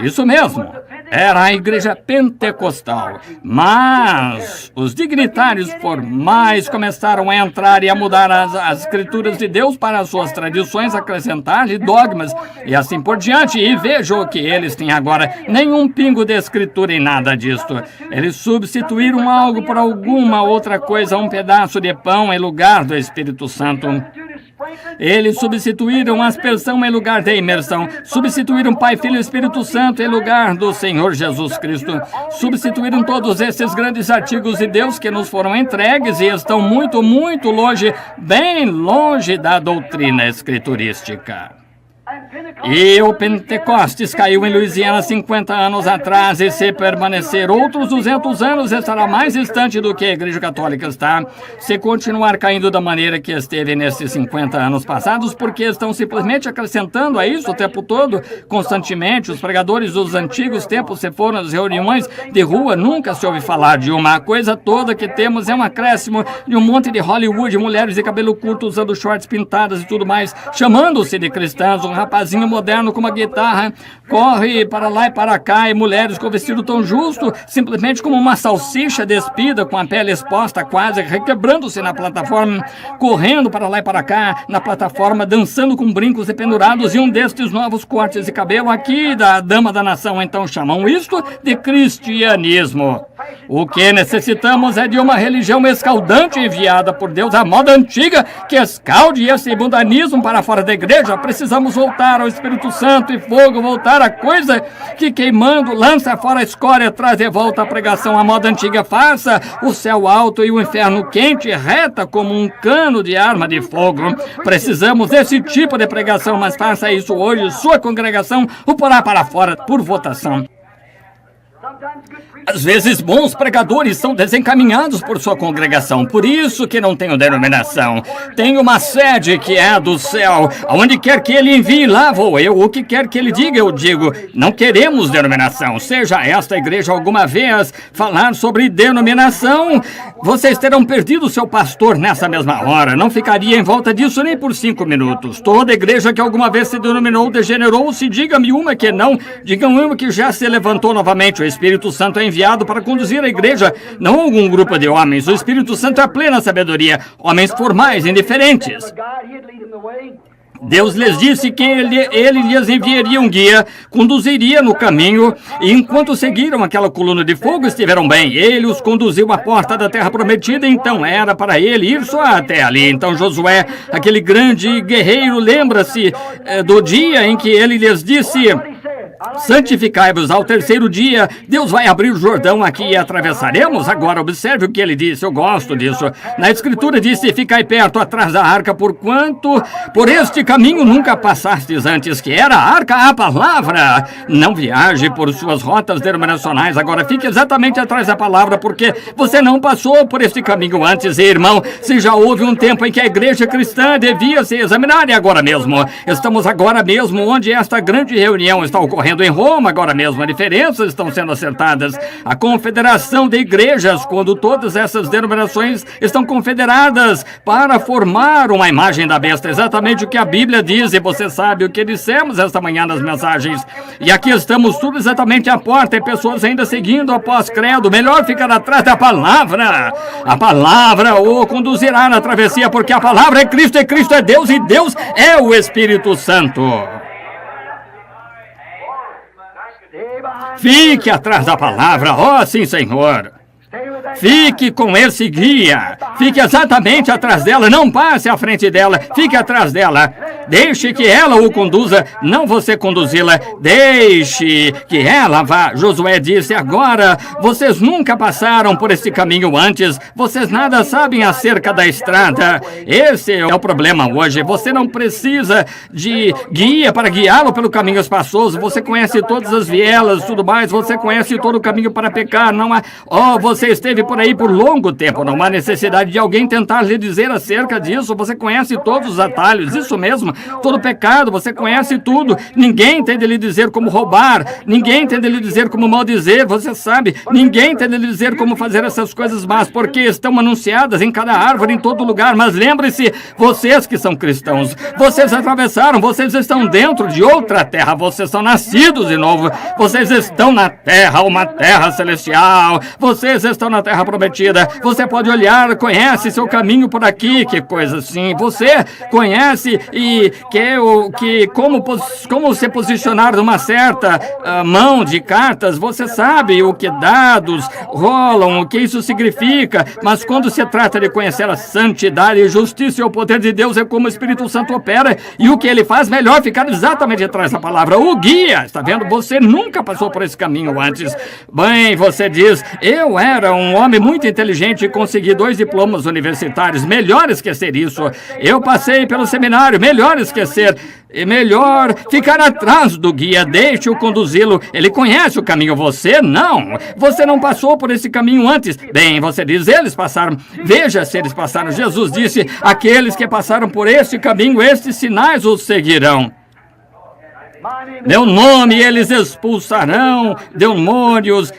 Isso mesmo, era a Igreja Pentecostal. Mas os dignitários formais começaram a entrar e a mudar as Escrituras de Deus para as suas tradições, acrescentar-lhe dogmas e assim por diante. E vejam que eles têm agora nenhum pingo de Escritura em nada disto. Eles substituíram algo por alguma outra coisa, um pedaço de pão em lugar do Espírito Santo. Eles substituíram a aspersão em lugar da imersão. Substituíram Pai, Filho e Espírito Santo em lugar do Senhor Jesus Cristo. Substituíram todos esses grandes artigos de Deus que nos foram entregues e estão muito, muito longe, bem longe da doutrina escriturística. E o Pentecostes caiu em Louisiana 50 anos atrás, e se permanecer outros 200 anos, estará mais distante do que a Igreja Católica está. Se continuar caindo da maneira que esteve nesses 50 anos passados, porque estão simplesmente acrescentando a isso o tempo todo, constantemente. Os pregadores dos antigos tempos se foram às reuniões de rua, nunca se ouve falar de uma coisa toda que temos é um acréscimo de um monte de Hollywood, mulheres de cabelo curto usando shorts pintadas e tudo mais, chamando-se de cristãs. Um rapazinho moderno com uma guitarra corre para lá e para cá, e mulheres com vestido tão justo, simplesmente como uma salsicha despida, com a pele exposta, quase requebrando-se na plataforma, correndo para lá e para cá, na plataforma, dançando com brincos pendurados e um destes novos cortes de cabelo aqui da dama da nação. Então chamam isto de cristianismo. O que necessitamos é de uma religião escaldante enviada por Deus, a moda antiga, que escalde esse mundanismo para fora da igreja. Precisamos voltar ao Espírito Santo e fogo, voltar a coisa que queimando lança fora a escória, traz de volta a pregação à moda antiga. Faça o céu alto e o inferno quente, reta como um cano de arma de fogo. Precisamos desse tipo de pregação, mas faça isso hoje. Sua congregação o porá para fora por votação. Às vezes, bons pregadores são desencaminhados por sua congregação. Por isso que não tenho denominação. Tenho uma sede que é do céu. Aonde quer que ele envie, lá vou eu. O que quer que ele diga, eu digo. Não queremos denominação. Seja esta igreja alguma vez falar sobre denominação, vocês terão perdido seu pastor nessa mesma hora. Não ficaria em volta disso nem por 5 minutos. Toda igreja que alguma vez se denominou degenerou-se. Diga-me uma que não. Diga-me uma que já se levantou novamente. O Espírito Santo é enviado para conduzir a igreja, não algum grupo de homens. O Espírito Santo é a plena sabedoria, homens formais, indiferentes. Deus lhes disse que ele lhes enviaria um guia, conduziria no caminho, e enquanto seguiram aquela coluna de fogo, estiveram bem. Ele os conduziu à porta da terra prometida, então era para ele ir só até ali. Então Josué, aquele grande guerreiro, lembra-se do dia em que ele lhes disse: santificai-vos. Ao terceiro dia, Deus vai abrir o Jordão aqui e atravessaremos. Agora, observe o que ele disse, eu gosto disso. Na Escritura disse: ficai perto atrás da arca, porquanto por este caminho nunca passastes antes, que era a arca, a palavra. Não viaje por suas rotas denominacionais, agora fique exatamente atrás da palavra, porque você não passou por este caminho antes. E, irmão, se já houve um tempo em que a igreja cristã devia se examinar, e agora mesmo, estamos agora mesmo onde esta grande reunião está ocorrendo em Roma, agora mesmo. As diferenças estão sendo acertadas. A confederação de igrejas, quando todas essas denominações estão confederadas para formar uma imagem da besta, exatamente o que a Bíblia diz, e você sabe o que dissemos esta manhã nas mensagens. E aqui estamos tudo exatamente à porta, e pessoas ainda seguindo após credo. Melhor ficar atrás da palavra. A palavra o conduzirá na travessia, porque a palavra é Cristo, e Cristo é Deus, e Deus é o Espírito Santo. Fique atrás da palavra, ó sim, Senhor. Fique com esse guia. Fique exatamente atrás dela. Não passe à frente dela. Fique atrás dela. Deixe que ela o conduza, não você conduzi-la. Deixe que ela vá. Josué disse: agora vocês nunca passaram por esse caminho antes. Vocês nada sabem acerca da estrada. Esse é o problema hoje. Você não precisa de guia para guiá-lo pelo caminho espaçoso. Você conhece todas as vielas, tudo mais. Você conhece todo o caminho para pecar. Não há... Oh, você esteve por aí por longo tempo. Não há necessidade de alguém tentar lhe dizer acerca disso. Você conhece todos os atalhos. Isso mesmo. Todo pecado. Você conhece tudo. Ninguém tem de lhe dizer como roubar. Ninguém tem de lhe dizer como maldizer. Você sabe. Ninguém tem de lhe dizer como fazer essas coisas más, porque estão anunciadas em cada árvore, em todo lugar. Mas lembre-se, vocês que são cristãos, vocês atravessaram, vocês estão dentro de outra terra, vocês são nascidos de novo, vocês estão na terra, uma terra celestial, vocês estão na terra prometida. Você pode olhar, conhece seu caminho por aqui, que coisa assim. Você conhece e como se posicionar numa certa mão de cartas. Você sabe o que dados rolam, o que isso significa, mas quando se trata de conhecer a santidade e justiça e o poder de Deus, é como o Espírito Santo opera e o que ele faz, melhor ficar exatamente atrás da palavra. O guia, está vendo? Você nunca passou por esse caminho antes. Bem, você diz: eu era um homem muito inteligente e consegui 2 diplomas universitários. Melhor esquecer isso. Eu passei pelo seminário. Melhor esquecer. É melhor ficar atrás do guia. Deixe-o conduzi-lo. Ele conhece o caminho. Você não. Você não passou por esse caminho antes. Bem, você diz: eles passaram. Veja se eles passaram. Jesus disse: aqueles que passaram por este caminho, estes sinais os seguirão. Meu nome eles expulsarão demônios,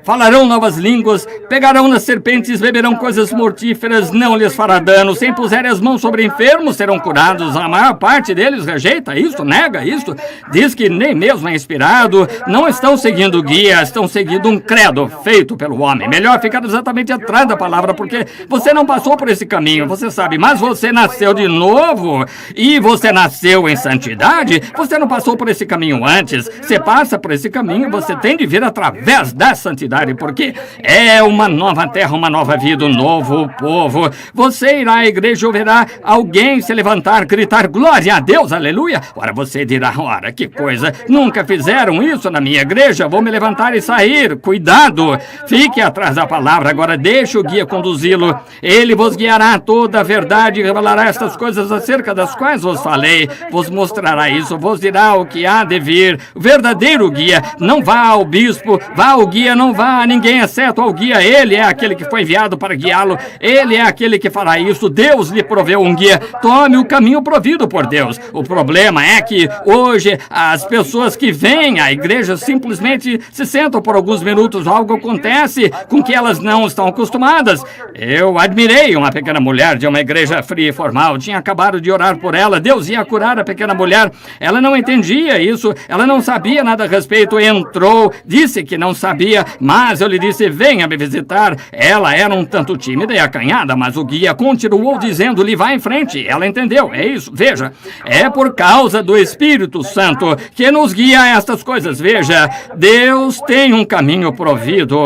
falarão novas línguas, pegarão nas serpentes, beberão coisas mortíferas, não lhes fará dano. Se impuserem as mãos sobre enfermos, serão curados. A maior parte deles rejeita isso, nega isso, diz que nem mesmo é inspirado. Não estão seguindo guia, estão seguindo um credo feito pelo homem. Melhor ficar exatamente atrás da palavra, porque você não passou por esse caminho, você sabe, mas você nasceu de novo e você nasceu em santidade. Você não passou por esse caminho antes. Você passa por esse caminho, você tem de vir através da santidade, porque é uma nova terra, uma nova vida, um novo povo. Você irá à igreja e ouvirá alguém se levantar, gritar: glória a Deus, aleluia. Ora, você dirá: ora, que coisa, nunca fizeram isso na minha igreja, vou me levantar e sair. Cuidado, fique atrás da palavra. Agora deixe o guia conduzi-lo. Ele vos guiará a toda a verdade e revelará estas coisas acerca das quais vos falei. Vos mostrará isso, vos dirá o que há de vir. O verdadeiro guia. Não vá ao bispo, vá ao guia, não vá a ninguém exceto ao guia. Ele é aquele que foi enviado para guiá-lo. Ele é aquele que fará isso. Deus lhe proveu um guia. Tome o caminho provido por Deus. O problema é que hoje as pessoas que vêm à igreja simplesmente se sentam por alguns minutos. Algo acontece com que elas não estão acostumadas. Eu admirei uma pequena mulher de uma igreja fria e formal. Tinha acabado de orar por ela. Deus ia curar a pequena mulher. Ela não entendia isso. Ela não sabia nada a respeito. Entrou, disse que não sabia, mas eu lhe disse: venha me visitar. Ela era um tanto tímida e acanhada, mas o guia continuou dizendo-lhe: vá em frente. Ela entendeu. É isso. Veja, é por causa do Espírito Santo que nos guia a estas coisas. Veja, Deus tem um caminho provido.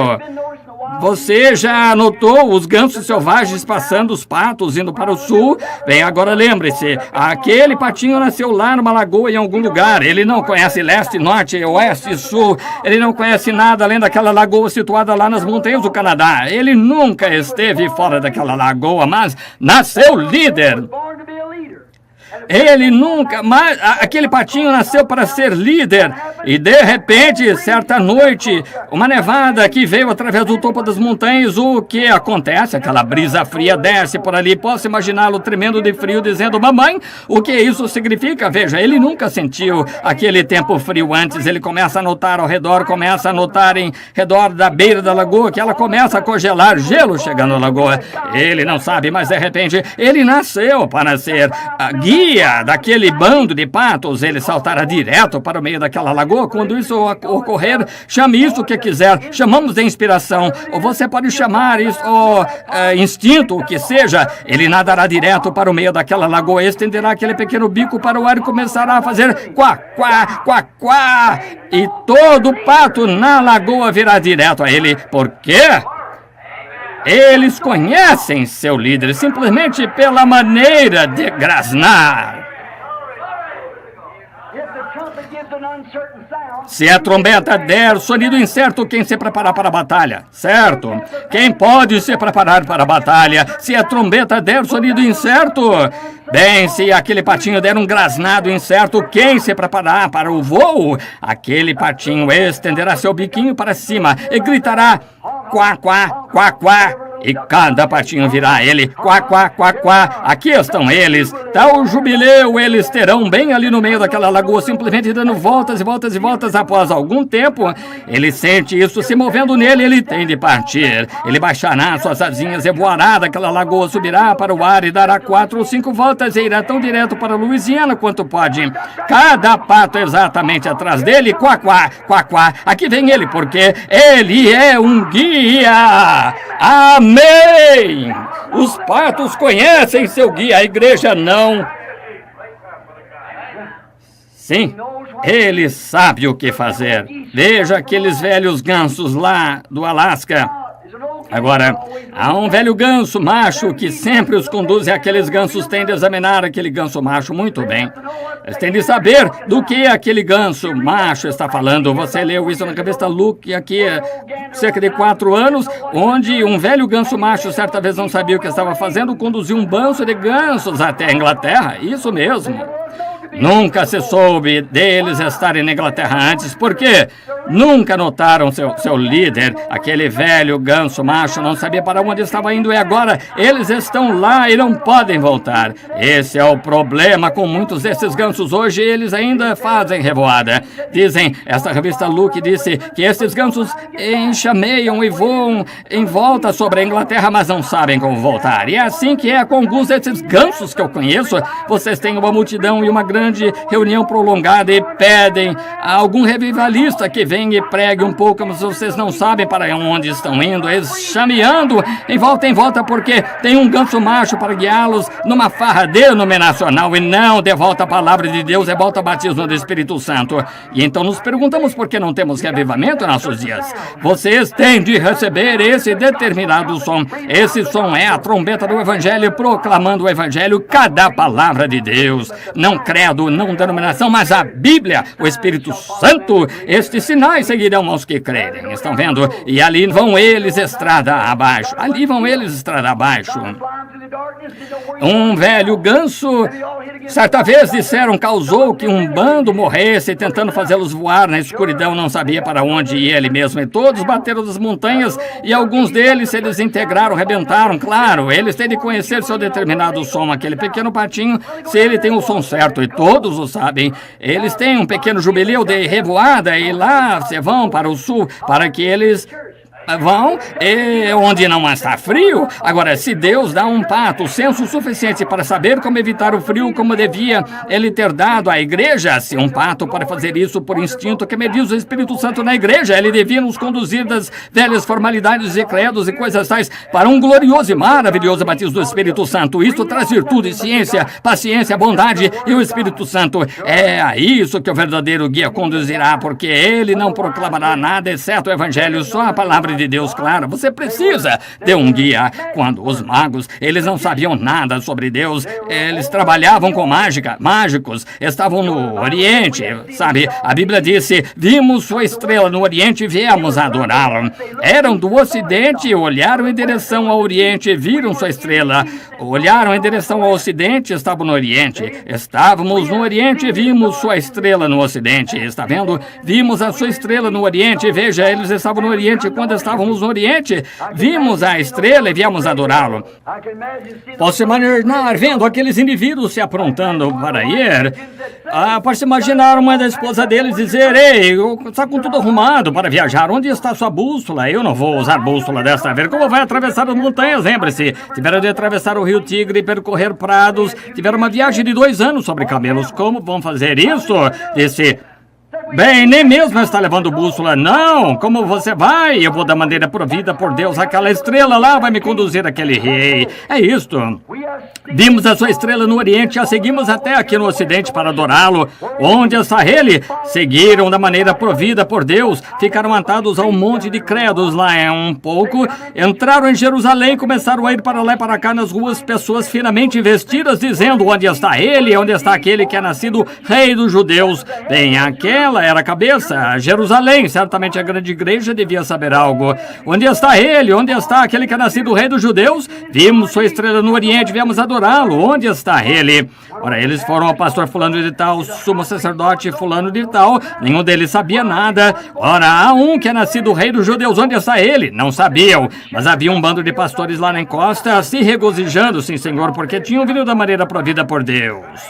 Você já notou os gansos selvagens passando, os patos indo para o sul? Bem, agora lembre-se, aquele patinho nasceu lá numa lagoa em algum lugar. Ele não conhece leste, norte, oeste e sul. Ele não conhece nada além daquela lagoa situada lá nas montanhas do Canadá. Ele nunca esteve fora daquela lagoa, mas nasceu líder. Ele nunca, mas aquele patinho nasceu para ser líder. E de repente, certa noite, uma nevada que veio através do topo das montanhas. O que acontece? Aquela brisa fria desce por ali. Posso imaginá-lo tremendo de frio, dizendo: mamãe, o que isso significa? Veja, ele nunca sentiu aquele tempo frio antes. Ele começa a notar ao redor, começa a notar em redor da beira da lagoa, que ela começa a congelar, gelo chegando na lagoa. Ele não sabe, mas de repente, ele nasceu para ser a guia daquele bando de patos. Ele saltará direto para o meio daquela lagoa. Quando isso ocorrer, chame isso que quiser. Chamamos de inspiração, ou você pode chamar isso instinto, o que seja. Ele nadará direto para o meio daquela lagoa, estenderá aquele pequeno bico para o ar e começará a fazer quá, quá, quá, quá. E todo pato na lagoa virá direto a ele. Por quê? Eles conhecem seu líder simplesmente pela maneira de grasnar. Se a trombeta der sonido incerto, quem se preparar para a batalha? Certo. Quem pode se preparar para a batalha? Se a trombeta der sonido incerto? Bem, se aquele patinho der um grasnado incerto, quem se preparar para o voo? Aquele patinho estenderá seu biquinho para cima e gritará: quá, quá, quá, quá. E cada patinho virá a ele: quá, quá, quá, quá. Aqui estão eles. Tal jubileu eles terão bem ali no meio daquela lagoa, simplesmente dando voltas e voltas e voltas. Após algum tempo, ele sente isso se movendo nele, ele tem de partir. Ele baixará suas asinhas e voará daquela lagoa, subirá para o ar e dará 4 ou 5 voltas e irá tão direto para Louisiana quanto pode. Cada pato exatamente atrás dele: quá, quá, quá, quá. Aqui vem ele, porque ele é um guia. Amém! Os patos conhecem seu guia, a igreja não. Sim, ele sabe o que fazer. Veja aqueles velhos gansos lá do Alasca. Agora, há um velho ganso macho que sempre os conduz, e aqueles gansos têm de examinar aquele ganso macho muito bem. Eles têm de saber do que aquele ganso macho está falando. Você leu isso na revista Luke aqui há cerca de 4 anos, onde um velho ganso macho certa vez não sabia o que estava fazendo, conduziu um bando de gansos até a Inglaterra. Isso mesmo. Nunca se soube deles estarem na Inglaterra antes, porque nunca notaram seu líder, aquele velho ganso macho, não sabia para onde estava indo, e agora eles estão lá e não podem voltar. Esse é o problema com muitos desses gansos hoje, eles ainda fazem revoada. Dizem, esta revista Luke disse que esses gansos enxameiam e voam em volta sobre a Inglaterra, mas não sabem como voltar. E é assim que é com alguns desses gansos que eu conheço. Vocês têm uma multidão e uma grande reunião prolongada e pedem a algum revivalista que venha e pregue um pouco, mas vocês não sabem para onde estão indo, eles chameando em volta, porque tem um ganso macho para guiá-los numa farra denominacional e não de volta a palavra de Deus, é volta ao batismo do Espírito Santo. E então nos perguntamos por que não temos revivamento em nossos dias. Vocês têm de receber esse determinado som. Esse som é a trombeta do Evangelho, proclamando o Evangelho, cada palavra de Deus. Não credo, não denominação, mas a Bíblia, o Espírito Santo. Estes sinais seguirão aos que crerem. Estão vendo? E ali vão eles estrada abaixo. Ali vão eles estrada abaixo. Um velho ganso, certa vez disseram, causou que um bando morresse, tentando fazê-los voar na escuridão, não sabia para onde ia ele mesmo, e todos bateram das montanhas, e alguns deles se desintegraram, rebentaram. Claro, eles têm de conhecer seu determinado som, aquele pequeno patinho, se ele tem o som certo, e todos o sabem. Eles têm um pequeno jubileu de revoada, e lá se vão para o sul, para que eles vão onde não está frio. Agora, se Deus dá um pato senso suficiente para saber como evitar o frio, como devia ele ter dado à igreja, se um pato pode fazer isso por instinto, que me diz o Espírito Santo na igreja, ele devia nos conduzir das velhas formalidades e credos e coisas tais para um glorioso e maravilhoso batismo do Espírito Santo. Isso traz virtude, ciência, paciência, bondade, e o Espírito Santo é a isso que o verdadeiro guia conduzirá, porque ele não proclamará nada exceto o Evangelho, só a palavra de Deus, claro. Você precisa de um guia. Quando os magos, eles não sabiam nada sobre Deus, eles trabalhavam com mágicos, estavam no Oriente, sabe? A Bíblia disse, vimos sua estrela no Oriente e viemos adorá-la. Eram do Ocidente, olharam em direção ao Oriente, viram sua estrela. Olharam em direção ao Ocidente, estavam no Oriente. Estávamos no Oriente e vimos sua estrela no Ocidente. Está vendo? Vimos a sua estrela no Oriente. Veja, eles estavam no Oriente quando estávamos no Oriente. Vimos a estrela e viemos adorá-lo. Posso imaginar vendo aqueles indivíduos se aprontando para ir. Posso imaginar uma da esposa deles dizer, ei, está com tudo arrumado para viajar. Onde está sua bússola? Eu não vou usar bússola desta vez. Como vai atravessar as montanhas? Lembre-se, tiveram de atravessar o Rio Tigre e percorrer prados. Tiveram uma viagem de 2 anos sobre camelos. Como vão fazer isso? Disse, Bem, nem mesmo está levando bússola, não. Como você vai? Eu vou da maneira provida por Deus. Aquela estrela lá vai me conduzir àquele rei. É isto. Vimos a sua estrela no Oriente e a seguimos até aqui no Ocidente para adorá-lo. Onde está ele? Seguiram da maneira provida por Deus. Ficaram atados a um monte de credos lá um pouco. Entraram em Jerusalém e começaram a ir para lá e para cá nas ruas, pessoas finamente vestidas, dizendo: onde está ele? Onde está aquele que é nascido rei dos judeus? Bem, aquela era a cabeça. Jerusalém, certamente a grande igreja devia saber algo. Onde está ele? Onde está aquele que é nascido rei dos judeus? Vimos sua estrela no Oriente, viemos adorá-lo. Onde está ele? Ora, eles foram ao pastor fulano de tal, sumo sacerdote fulano de tal. Nenhum deles sabia nada. Ora, há um que é nascido rei dos judeus. Onde está ele? Não sabiam. Mas havia um bando de pastores lá na encosta, se regozijando, sim, senhor, porque tinham vindo da maneira provida por Deus.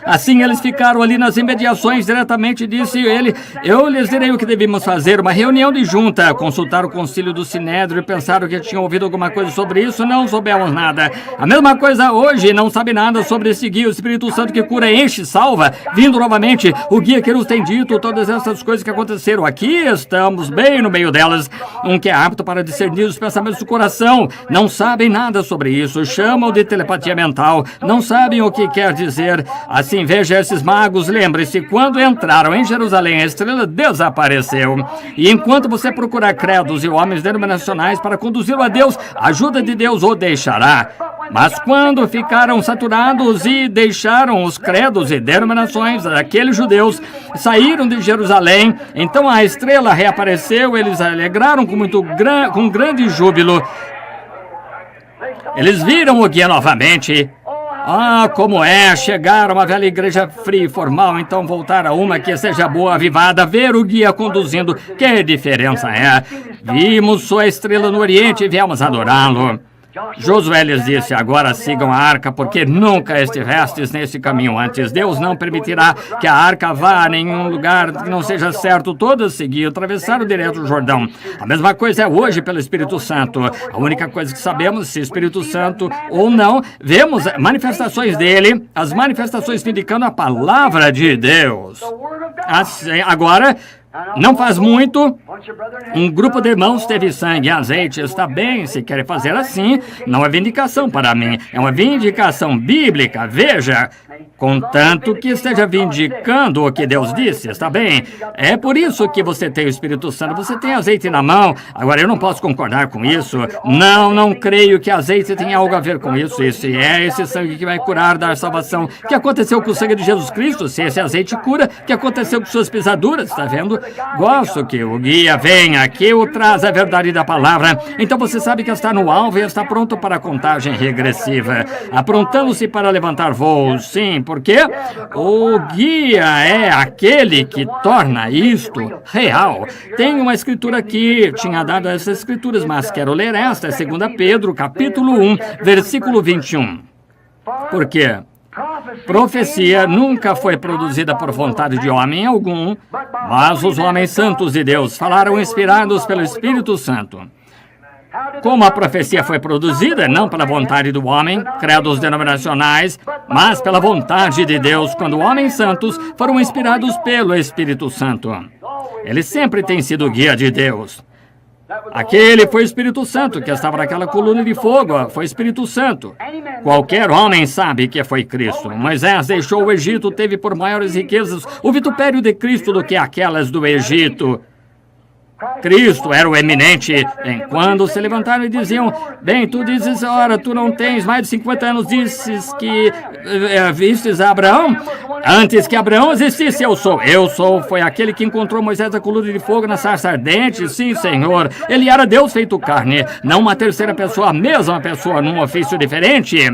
Assim eles ficaram ali nas imediações. Diretamente disse ele: eu lhes direi o que devemos fazer. Uma reunião de junta. Consultaram o concílio do Sinédrio e pensaram que tinham ouvido alguma coisa sobre isso. Não soubemos nada. A mesma coisa hoje. Não sabe nada sobre esse guia. O Espírito Santo que cura, enche, salva. Vindo novamente. O guia que nos tem dito todas essas coisas que aconteceram aqui. Estamos bem no meio delas. Um que é apto para discernir os pensamentos do coração. Não sabem nada sobre isso. Chamam de telepatia mental. Não sabem o que quer dizer. Assim, veja esses magos. Lembre-se, quando entraram em Jerusalém, a estrela desapareceu. E enquanto você procurar credos e homens denominacionais para conduzi-lo a Deus, a ajuda de Deus o deixará. Mas quando ficaram saturados e deixaram os credos e denominações daqueles judeus, saíram de Jerusalém, então a estrela reapareceu. Eles alegraram com grande júbilo. Eles viram o guia novamente. Ah, como é chegar a uma velha igreja fria e formal, então voltar a uma que seja boa, avivada, ver o guia conduzindo. Que diferença é? Vimos sua estrela no Oriente e viemos adorá-lo. Josué lhes disse: agora sigam a arca, porque nunca estivestes nesse caminho antes. Deus não permitirá que a arca vá a nenhum lugar que não seja certo. Todas seguiam, atravessaram direto o Jordão. A mesma coisa é hoje pelo Espírito Santo. A única coisa que sabemos, se Espírito Santo ou não, vemos manifestações dele, as manifestações indicando a palavra de Deus. Assim, agora, não faz muito, um grupo de irmãos teve sangue e azeite. Está bem, se querem fazer assim, não é vindicação para mim, é uma vindicação bíblica. Veja, contanto que esteja vindicando o que Deus disse, está bem? É por isso que você tem o Espírito Santo, você tem azeite na mão. Agora, eu não posso concordar com isso. Não creio que azeite tenha algo a ver com isso. Esse é esse sangue que vai curar, dar salvação. O que aconteceu com o sangue de Jesus Cristo? Se esse azeite cura, o que aconteceu com suas pisaduras? Está vendo? Gosto que o guia venha aqui, o traz a verdade da palavra. Então você sabe que está no alvo e está pronto para a contagem regressiva, aprontando-se para levantar voos. Sim, porque o guia é aquele que torna isto real. Tem uma escritura aqui, tinha dado essas escrituras, mas quero ler esta, é 2 Pedro, capítulo 1, versículo 21. Por quê? Profecia nunca foi produzida por vontade de homem algum, mas os homens santos de Deus falaram inspirados pelo Espírito Santo. Como a profecia foi produzida, não pela vontade do homem, credos denominacionais, mas pela vontade de Deus, quando homens santos foram inspirados pelo Espírito Santo. Ele sempre tem sido o guia de Deus. Aquele foi o Espírito Santo que estava naquela coluna de fogo, foi o Espírito Santo. Qualquer homem sabe que foi Cristo. Moisés deixou o Egito, teve por maiores riquezas o vitupério de Cristo do que aquelas do Egito. Cristo era o eminente. Quando se levantaram e diziam: bem, tu dizes, ora, tu não tens mais de 50 anos, dizes que vistes a Abraão? Antes que Abraão existisse, eu sou. Eu sou, foi aquele que encontrou Moisés na coluna de fogo, na sarça ardente. Sim, Senhor. Ele era Deus feito carne, não uma terceira pessoa, a mesma pessoa num ofício diferente.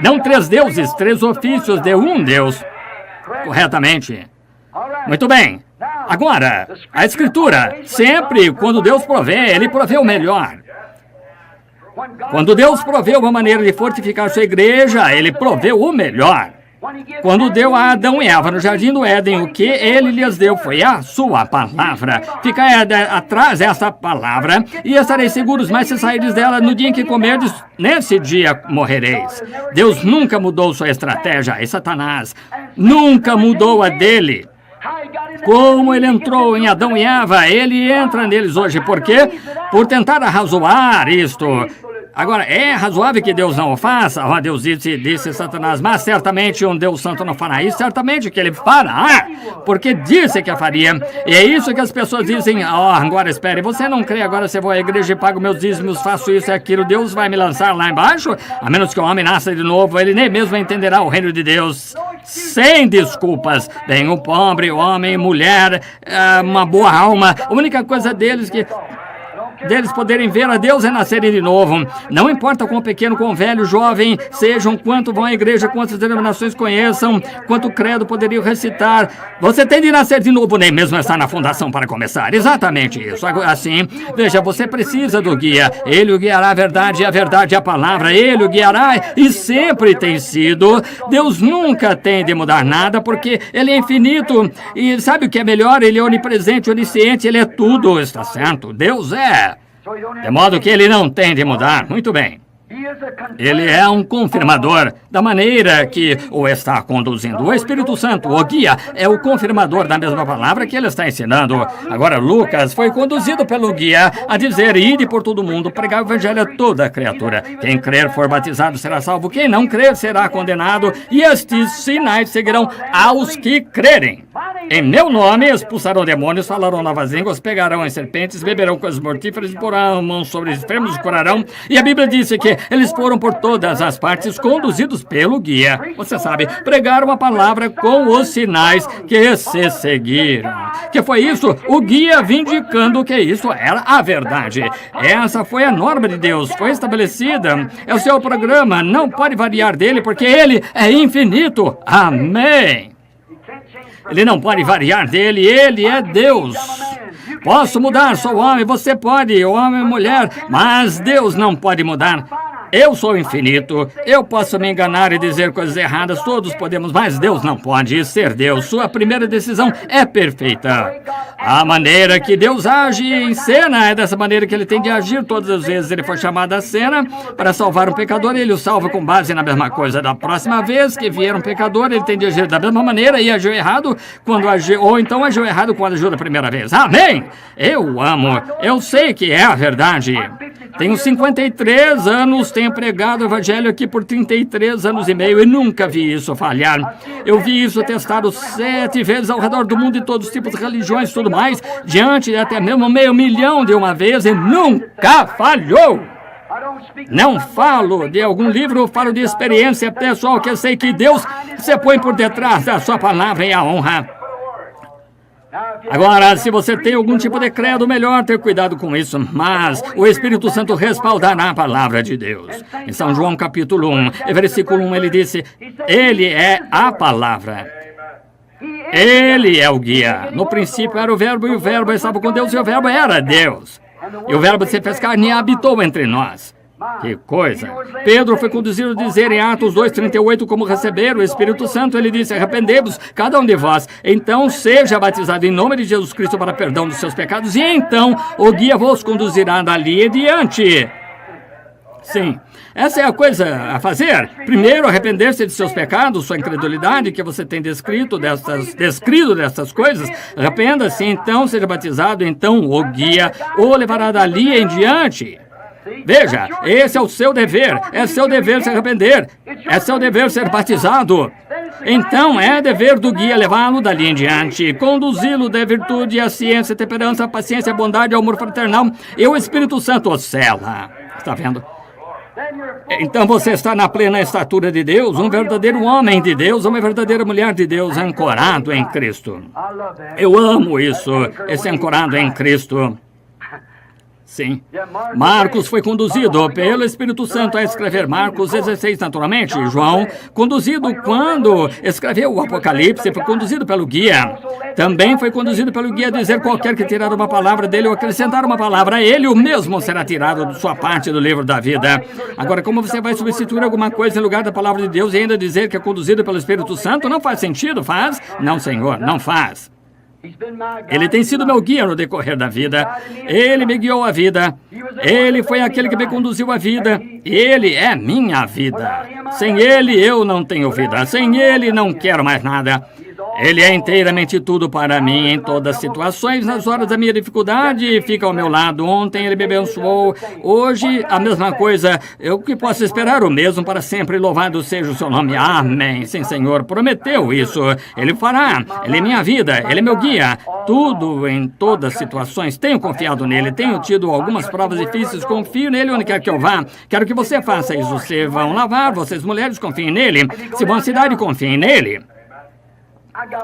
Não 3 deuses, 3 ofícios de um Deus. Corretamente. Muito bem. Agora, a Escritura, sempre quando Deus provê, Ele provê o melhor. Quando Deus provê uma maneira de fortificar sua igreja, Ele proveu o melhor. Quando deu a Adão e Eva no jardim do Éden, o que Ele lhes deu foi a sua palavra. Ficai atrás dessa palavra e estareis seguros, mas se saíres dela no dia em que comerdes, nesse dia morrereis. Deus nunca mudou sua estratégia, e Satanás nunca mudou a dele. Como ele entrou em Adão e Eva, ele entra neles hoje. Por quê? Por tentar arrazoar isto. Agora, é razoável que Deus não o faça? Oh, Deus disse Satanás, mas certamente um Deus santo não fará isso, certamente que ele fará, porque disse que a faria. E é isso que as pessoas dizem, agora espere, você não crê, agora você vai à igreja e paga meus dízimos, faço isso e aquilo, Deus vai me lançar lá embaixo? A menos que o homem nasça de novo, ele nem mesmo entenderá o reino de Deus. Sem desculpas. Tem o pobre, homem, mulher, uma boa alma, a única coisa deles poderem ver a Deus é nascerem de novo. Não importa quão pequeno, quão velho, jovem sejam, quanto vão à igreja, quantas denominações conheçam, quanto credo poderiam recitar. Você tem de nascer de novo, nem mesmo estar na fundação para começar. Exatamente isso. Assim, veja, você precisa do guia. Ele o guiará a verdade é a palavra. Ele o guiará e sempre tem sido. Deus nunca tem de mudar nada, porque ele é infinito. E sabe o que é melhor? Ele é onipresente, onisciente, ele é tudo. Está certo? Deus é. De modo que ele não tem de mudar. Muito bem. Ele é um confirmador da maneira que o está conduzindo. O Espírito Santo, o guia, é o confirmador da mesma palavra que ele está ensinando. Agora, Lucas foi conduzido pelo guia a dizer, ide por todo mundo, pregar o evangelho a toda criatura. Quem crer for batizado será salvo, quem não crer será condenado, e estes sinais seguirão aos que crerem. Em meu nome expulsarão demônios, falarão novas línguas, pegarão as serpentes, beberão coisas mortíferas, porão a mão sobre os enfermos e curarão. E a Bíblia disse que eles foram por todas as partes conduzidos pelo guia. Você sabe, pregaram a palavra com os sinais que se seguiram. Que foi isso? O guia vindicando que isso era a verdade. Essa foi a norma de Deus, foi estabelecida. É o seu programa, não pode variar dele porque ele é infinito. Amém. Ele não pode variar dele, ele é Deus. Posso mudar, sou homem, você pode, homem e mulher, mas Deus não pode mudar. Eu sou infinito, eu posso me enganar e dizer coisas erradas, todos podemos, mas Deus não pode ser Deus. Sua primeira decisão é perfeita. A maneira que Deus age em cena é dessa maneira que ele tem de agir. Todas as vezes ele foi chamado à cena para salvar um pecador, ele o salva com base na mesma coisa. Da próxima vez que vier um pecador, ele tem de agir da mesma maneira e agiu errado quando agiu, ou então agiu errado quando agiu da primeira vez. Amém! Eu amo, eu sei que é a verdade. Tenho 53 anos, tenho pregado o evangelho aqui por 33 anos e meio e nunca vi isso falhar. Eu vi isso testado 7 vezes ao redor do mundo em todos os tipos de religiões e tudo mais, diante de até mesmo 500 mil de uma vez e nunca falhou. Não falo de algum livro, falo de experiência pessoal que eu sei que Deus se põe por detrás da sua palavra e a honra. Agora, se você tem algum tipo de credo, melhor ter cuidado com isso, mas o Espírito Santo respaldará a palavra de Deus. Em São João capítulo 1, versículo 1, ele disse, ele é a palavra. Ele é o guia. No princípio era o verbo e o verbo estava com Deus e o verbo era Deus. E o verbo se fez carne e habitou entre nós. Que coisa! Pedro foi conduzido a dizer em Atos 2:38 como receber o Espírito Santo. Ele disse, arrependei-vos, cada um de vós. Então seja batizado em nome de Jesus Cristo para perdão dos seus pecados. E então o guia vos conduzirá dali adiante. Sim, essa é a coisa a fazer. Primeiro, arrepender-se de seus pecados, sua incredulidade que você tem descrito dessas coisas. Arrependa-se, então seja batizado. Então o guia o levará dali em diante. Veja, esse é o seu dever. É seu dever se arrepender. É seu dever ser batizado. Então é dever do guia levá-lo dali em diante, conduzi-lo da virtude, a ciência, a temperança, a paciência, a bondade, o amor fraternal e o Espírito Santo o sela. Está vendo? Então você está na plena estatura de Deus, um verdadeiro homem de Deus, uma verdadeira mulher de Deus, ancorado em Cristo. Eu amo isso, esse ancorado em Cristo. Sim. Marcos foi conduzido pelo Espírito Santo a escrever Marcos 16, naturalmente. João, conduzido quando escreveu o Apocalipse, foi conduzido pelo guia. Também foi conduzido pelo guia a dizer qualquer que tirar uma palavra dele ou acrescentar uma palavra a ele, o mesmo será tirado de sua parte do livro da vida. Agora, como você vai substituir alguma coisa em lugar da palavra de Deus e ainda dizer que é conduzido pelo Espírito Santo? Não faz sentido, faz? Não, Senhor, não faz. Ele tem sido meu guia no decorrer da vida. Ele me guiou a vida. Ele foi aquele que me conduziu a vida. Ele é minha vida. Sem ele, eu não tenho vida. Sem ele, não quero mais nada. Ele é inteiramente tudo para mim, em todas as situações, nas horas da minha dificuldade, fica ao meu lado. Ontem ele me abençoou, hoje a mesma coisa. Eu que posso esperar o mesmo para sempre, louvado seja o seu nome. Amém. Sim, Senhor, prometeu isso. Ele fará. Ele é minha vida, ele é meu guia. Tudo, em todas as situações. Tenho confiado nele, tenho tido algumas provas difíceis, confio nele onde quer que eu vá. Quero que você faça isso. Vocês vão lavar, vocês mulheres confiem nele. Se vão à cidade, confiem nele.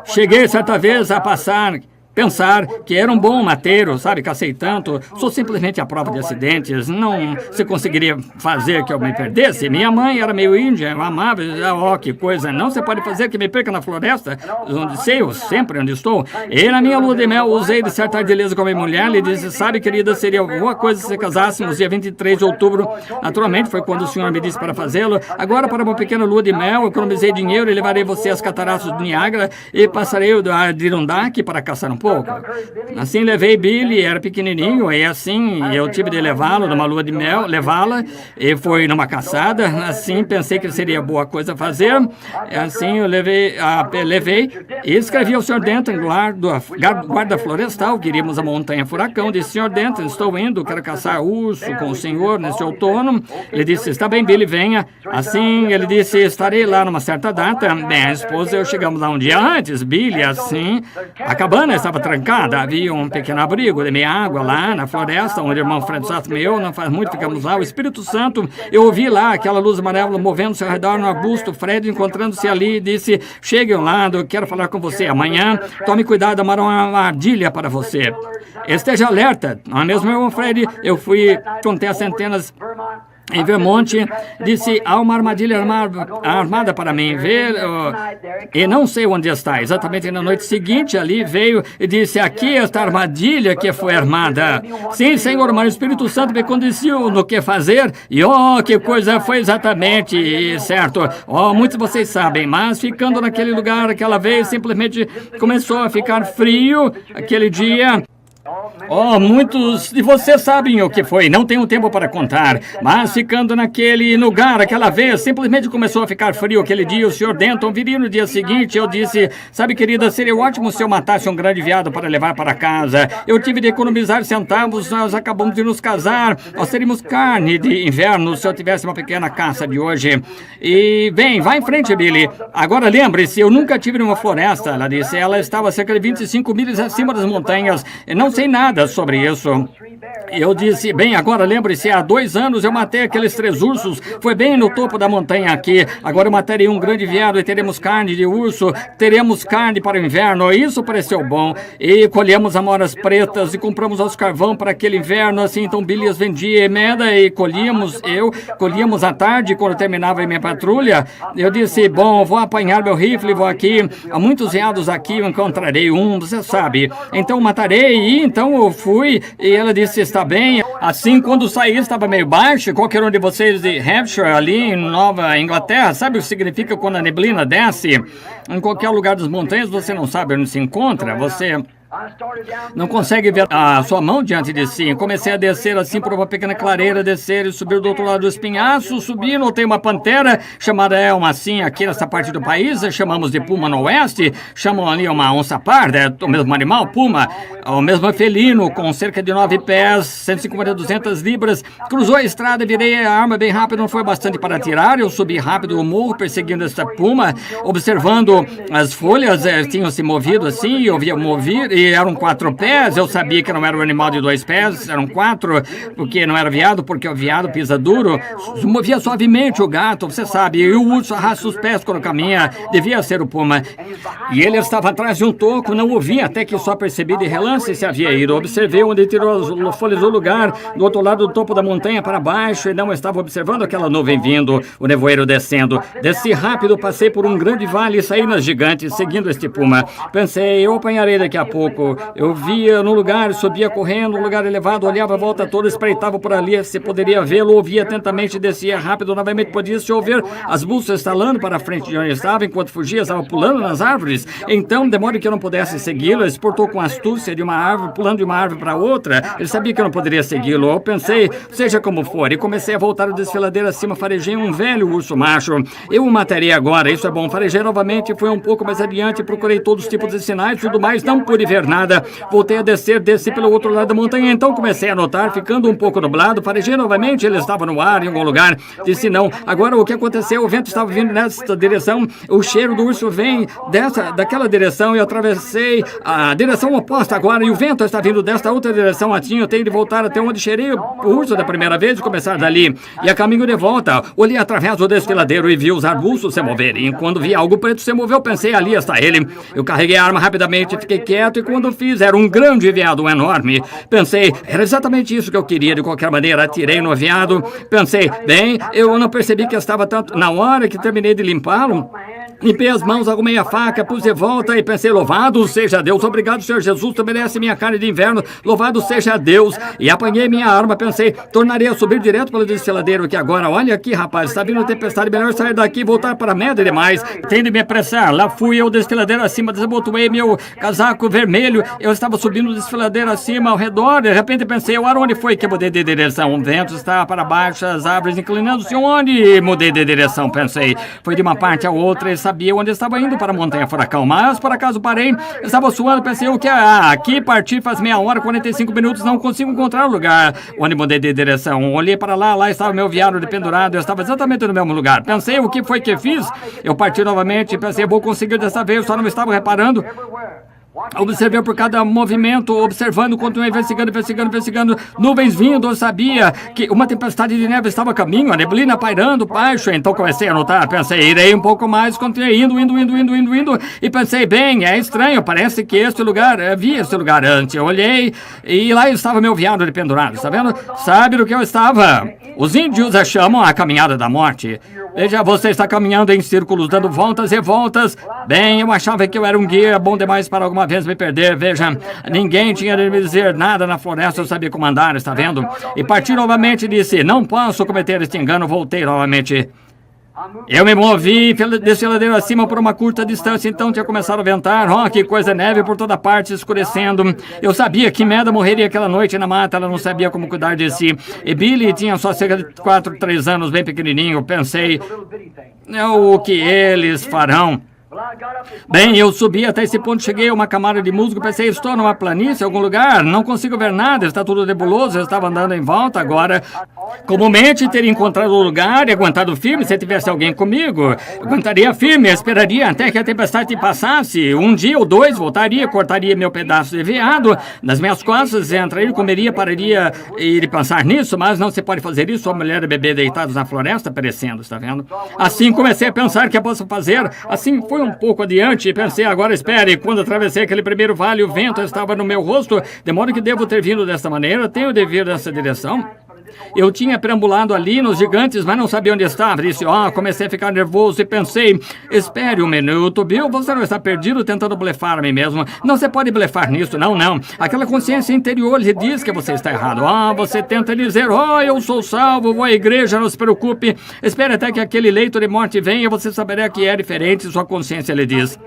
Cheguei certa vez a pensar que era um bom mateiro, sabe, cacei tanto, sou simplesmente a prova de acidentes, não se conseguiria fazer que eu me perdesse. Minha mãe era meio índia, eu amava, que coisa, não se pode fazer que me perca na floresta, onde sei, eu sempre onde estou. E na minha lua de mel, usei de certa ardileza com a minha mulher, lhe disse, sabe, querida, seria boa coisa se casássemos dia 23 de outubro, naturalmente foi quando o senhor me disse para fazê-lo. Agora, para uma pequena lua de mel, eu economizei dinheiro e levarei você às cataratas do Niágara e passarei o Adirondack para caçar um pouco. Assim levei Billy, era pequenininho, e assim eu tive de levá-lo numa lua de mel, levá-la, e foi numa caçada. Assim pensei que seria boa coisa a fazer. Assim eu levei e escrevi ao Sr. Denton, guarda florestal, que iríamos à montanha Furacão. Disse, Sr. Denton, estou indo, quero caçar urso com o senhor nesse outono. Ele disse, está bem, Billy, venha. Assim ele disse, estarei lá numa certa data. Bem, a esposa e eu chegamos lá um dia antes. Billy, assim, a cabana estava trancada, havia um pequeno abrigo de meia água lá na floresta, onde o irmão Francisco e eu, não faz muito, ficamos lá. O Espírito Santo, eu ouvi lá aquela luz amarela movendo-se ao redor no arbusto. Fred, encontrando-se ali, disse, chegue ao lado, quero falar com você amanhã. Tome cuidado, amarão uma armadilha para você. Esteja alerta. Não é mesmo, irmão Fred? Eu fui, contei as centenas em Vermont, disse, há uma armadilha armada para mim ver, e não sei onde está. Exatamente na noite seguinte, ali veio e disse, aqui está a armadilha que foi armada. Sim, Senhor, mas o Espírito Santo me conduziu no que fazer, e que coisa foi exatamente, certo? Muitos de vocês sabem, mas ficando naquele lugar aquela vez, simplesmente começou a ficar frio aquele dia. Muitos de vocês sabem o que foi, não tenho tempo para contar, mas ficando naquele lugar, aquela vez, simplesmente começou a ficar frio aquele dia. O Sr. Denton viria no dia seguinte, eu disse, sabe, querida, seria ótimo se eu matasse um grande veado para levar para casa. Eu tive de economizar centavos, nós acabamos de nos casar, nós teríamos carne de inverno se eu tivesse uma pequena caça de hoje. E, bem, vá em frente, Billy. Agora lembre-se, eu nunca tive numa floresta, ela disse, ela estava a cerca de 25 milhas acima das montanhas, e não sei nada sobre isso. Eu disse, bem, agora lembre-se, há 2 anos eu matei aqueles 3 ursos, foi bem no topo da montanha aqui. Agora eu matarei um grande veado e teremos carne de urso, teremos carne para o inverno. Isso pareceu bom. E colhemos amoras pretas e compramos os carvão para aquele inverno, assim. Então Billy as vendia emenda e colhíamos à tarde, quando terminava a minha patrulha. Eu disse, bom, vou apanhar meu rifle, vou aqui, há muitos veados aqui, eu encontrarei um, você sabe. Então matarei, e então eu fui, e ela disse, está bem. Assim, quando saí, estava meio baixo. Qualquer um de vocês de Hampshire, ali em Nova Inglaterra, sabe o que significa quando a neblina desce? Em qualquer lugar das montanhas, você não sabe onde se encontra, você não consegue ver a sua mão diante de si. Comecei a descer assim por uma pequena clareira, descer e subir do outro lado do espinhaço. Subi, notei uma pantera chamada Elma, assim, aqui nessa parte do país. Chamamos de puma no oeste. Chamam ali uma onça parda, o mesmo animal, puma, o mesmo felino, com cerca de 9 pés, 150 a 200 libras. Cruzou a estrada, virei a arma bem rápido, não foi bastante para atirar. Eu subi rápido o morro, perseguindo essa puma, observando as folhas, tinham se movido assim, eu via mover. E eram 4 pés, eu sabia que não era um animal de 2 pés, eram 4, porque não era veado, porque o veado pisa duro, movia suavemente o gato, você sabe, e o urso arrasta os pés quando caminha, devia ser o puma. E ele estava atrás de um toco, não o vi, até que só percebi de relance se havia ido. Observei onde tirou as folhas do lugar, do outro lado do topo da montanha para baixo, e não estava observando aquela nuvem vindo, o nevoeiro descendo. Desci rápido, passei por um grande vale e saí nas gigantes, seguindo este puma. Pensei, eu apanharei daqui a pouco. pouco. Eu via no lugar, subia correndo, um lugar elevado, olhava a volta toda, espreitava por ali, se poderia vê-lo, ouvia atentamente, descia rápido, novamente podia-se ouvir as bússolas estalando para a frente de onde estava, enquanto fugia, estava pulando nas árvores. Então, de modo que eu não pudesse segui-lo, ele se portou com astúcia de uma árvore, pulando de uma árvore para outra. Ele sabia que eu não poderia segui-lo. Eu pensei, seja como for, e comecei a voltar o desfiladeiro acima, farejei um velho urso macho. Eu o mataria agora, isso é bom. Farejei novamente, fui um pouco mais adiante, procurei todos os tipos de sinais, tudo mais, não pude ver nada. Voltei a descer, desci pelo outro lado da montanha, então comecei a notar, ficando um pouco nublado, farejei novamente, ele estava no ar em algum lugar. Disse não. Agora o que aconteceu? O vento estava vindo nessa direção, o cheiro do urso vem daquela direção, e eu atravessei a direção oposta agora, e o vento está vindo desta outra direção. Assim, eu tenho de voltar até onde cheirei o urso da primeira vez e começar dali. E a caminho de volta, olhei através do desfiladeiro e vi os arbustos se moverem. Quando vi algo preto se mover, pensei, ali está ele. Eu carreguei a arma rapidamente, fiquei quieto, e quando fiz, era um grande veado enorme. Pensei, era exatamente isso que eu queria. De qualquer maneira, atirei no veado. Pensei, bem, eu não percebi que estava tanto. Na hora que terminei de limpá-lo, limpei as mãos, arrumei a faca, pus de volta e pensei, louvado seja Deus, obrigado, Senhor Jesus, tu merece minha carne de inverno, louvado seja Deus. E apanhei minha arma, pensei, tornarei a subir direto pelo desfiladeiro, que agora, olha aqui, rapaz, está vindo tempestade, melhor sair daqui e voltar para a merda demais. Tem de me apressar. Lá fui eu, desfiladeiro acima, desabotoei meu casaco vermelho, eu estava subindo o desfiladeiro acima, ao redor, de repente pensei, ora, onde foi que mudei de direção? O vento está para baixo, as árvores inclinando-se, onde mudei de direção? Pensei, foi de uma parte a outra, sabia onde estava indo, para a montanha furacão, mas por acaso parei, estava suando, pensei o que aqui parti faz meia hora, 45 minutos, não consigo encontrar o lugar onde mudei de direção. Olhei para lá estava meu veado pendurado, eu estava exatamente no mesmo lugar. Pensei o que foi que fiz, eu parti novamente, pensei vou conseguir dessa vez, só não estava reparando. Observei por cada movimento, observando, continuei investigando, nuvens vindo, eu sabia que uma tempestade de neve estava a caminho, a neblina pairando baixo, então comecei a notar, pensei, irei um pouco mais, continuei indo, e pensei, bem, é estranho, parece que este lugar, vi este lugar antes, eu olhei, e lá estava meu veado pendurado, está vendo? Sabe do que eu estava? Os índios a chamam a caminhada da morte. Veja, você está caminhando em círculos, dando voltas e voltas. Bem, eu achava que eu era um guia bom demais para alguma vez me perder. Veja, ninguém tinha de me dizer nada na floresta, eu sabia como andar, está vendo? E parti novamente e disse, não posso cometer este engano, voltei novamente. Eu me movi desse ladeiro acima por uma curta distância, então tinha começado a ventar. Oh, que coisa, neve por toda parte, escurecendo. Eu sabia que Meda morreria aquela noite na mata, ela não sabia como cuidar de si. E Billy tinha só cerca de 4, 3 anos, bem pequenininho. Pensei, o que eles farão? Bem, eu subi até esse ponto, cheguei a uma camada de musgo, pensei, estou numa planície, em algum lugar, não consigo ver nada, está tudo nebuloso, eu estava andando em volta agora. Comumente teria encontrado o lugar e aguentado firme se tivesse alguém comigo. Aguentaria firme, esperaria até que a tempestade passasse. Um dia ou dois, voltaria, cortaria meu pedaço de veado nas minhas costas, entraria, comeria, pararia e pensar nisso, mas não se pode fazer isso, a mulher e bebê deitados na floresta perecendo, está vendo? Assim comecei a pensar que eu posso fazer, assim fui um pouco adiante e pensei, agora espere, quando atravessei aquele primeiro vale, o vento estava no meu rosto, de modo que devo ter vindo desta maneira, tenho de vir nessa direção. Eu tinha perambulado ali nos gigantes, mas não sabia onde estava. Disse, comecei a ficar nervoso e pensei, espere um minuto, Bill, você não está perdido tentando blefar a mim mesmo. Não se pode blefar nisso, não. Aquela consciência interior lhe diz que você está errado. Você tenta dizer, eu sou salvo, vou à igreja, não se preocupe. Espere até que aquele leito de morte venha, você saberá que é diferente, sua consciência lhe diz.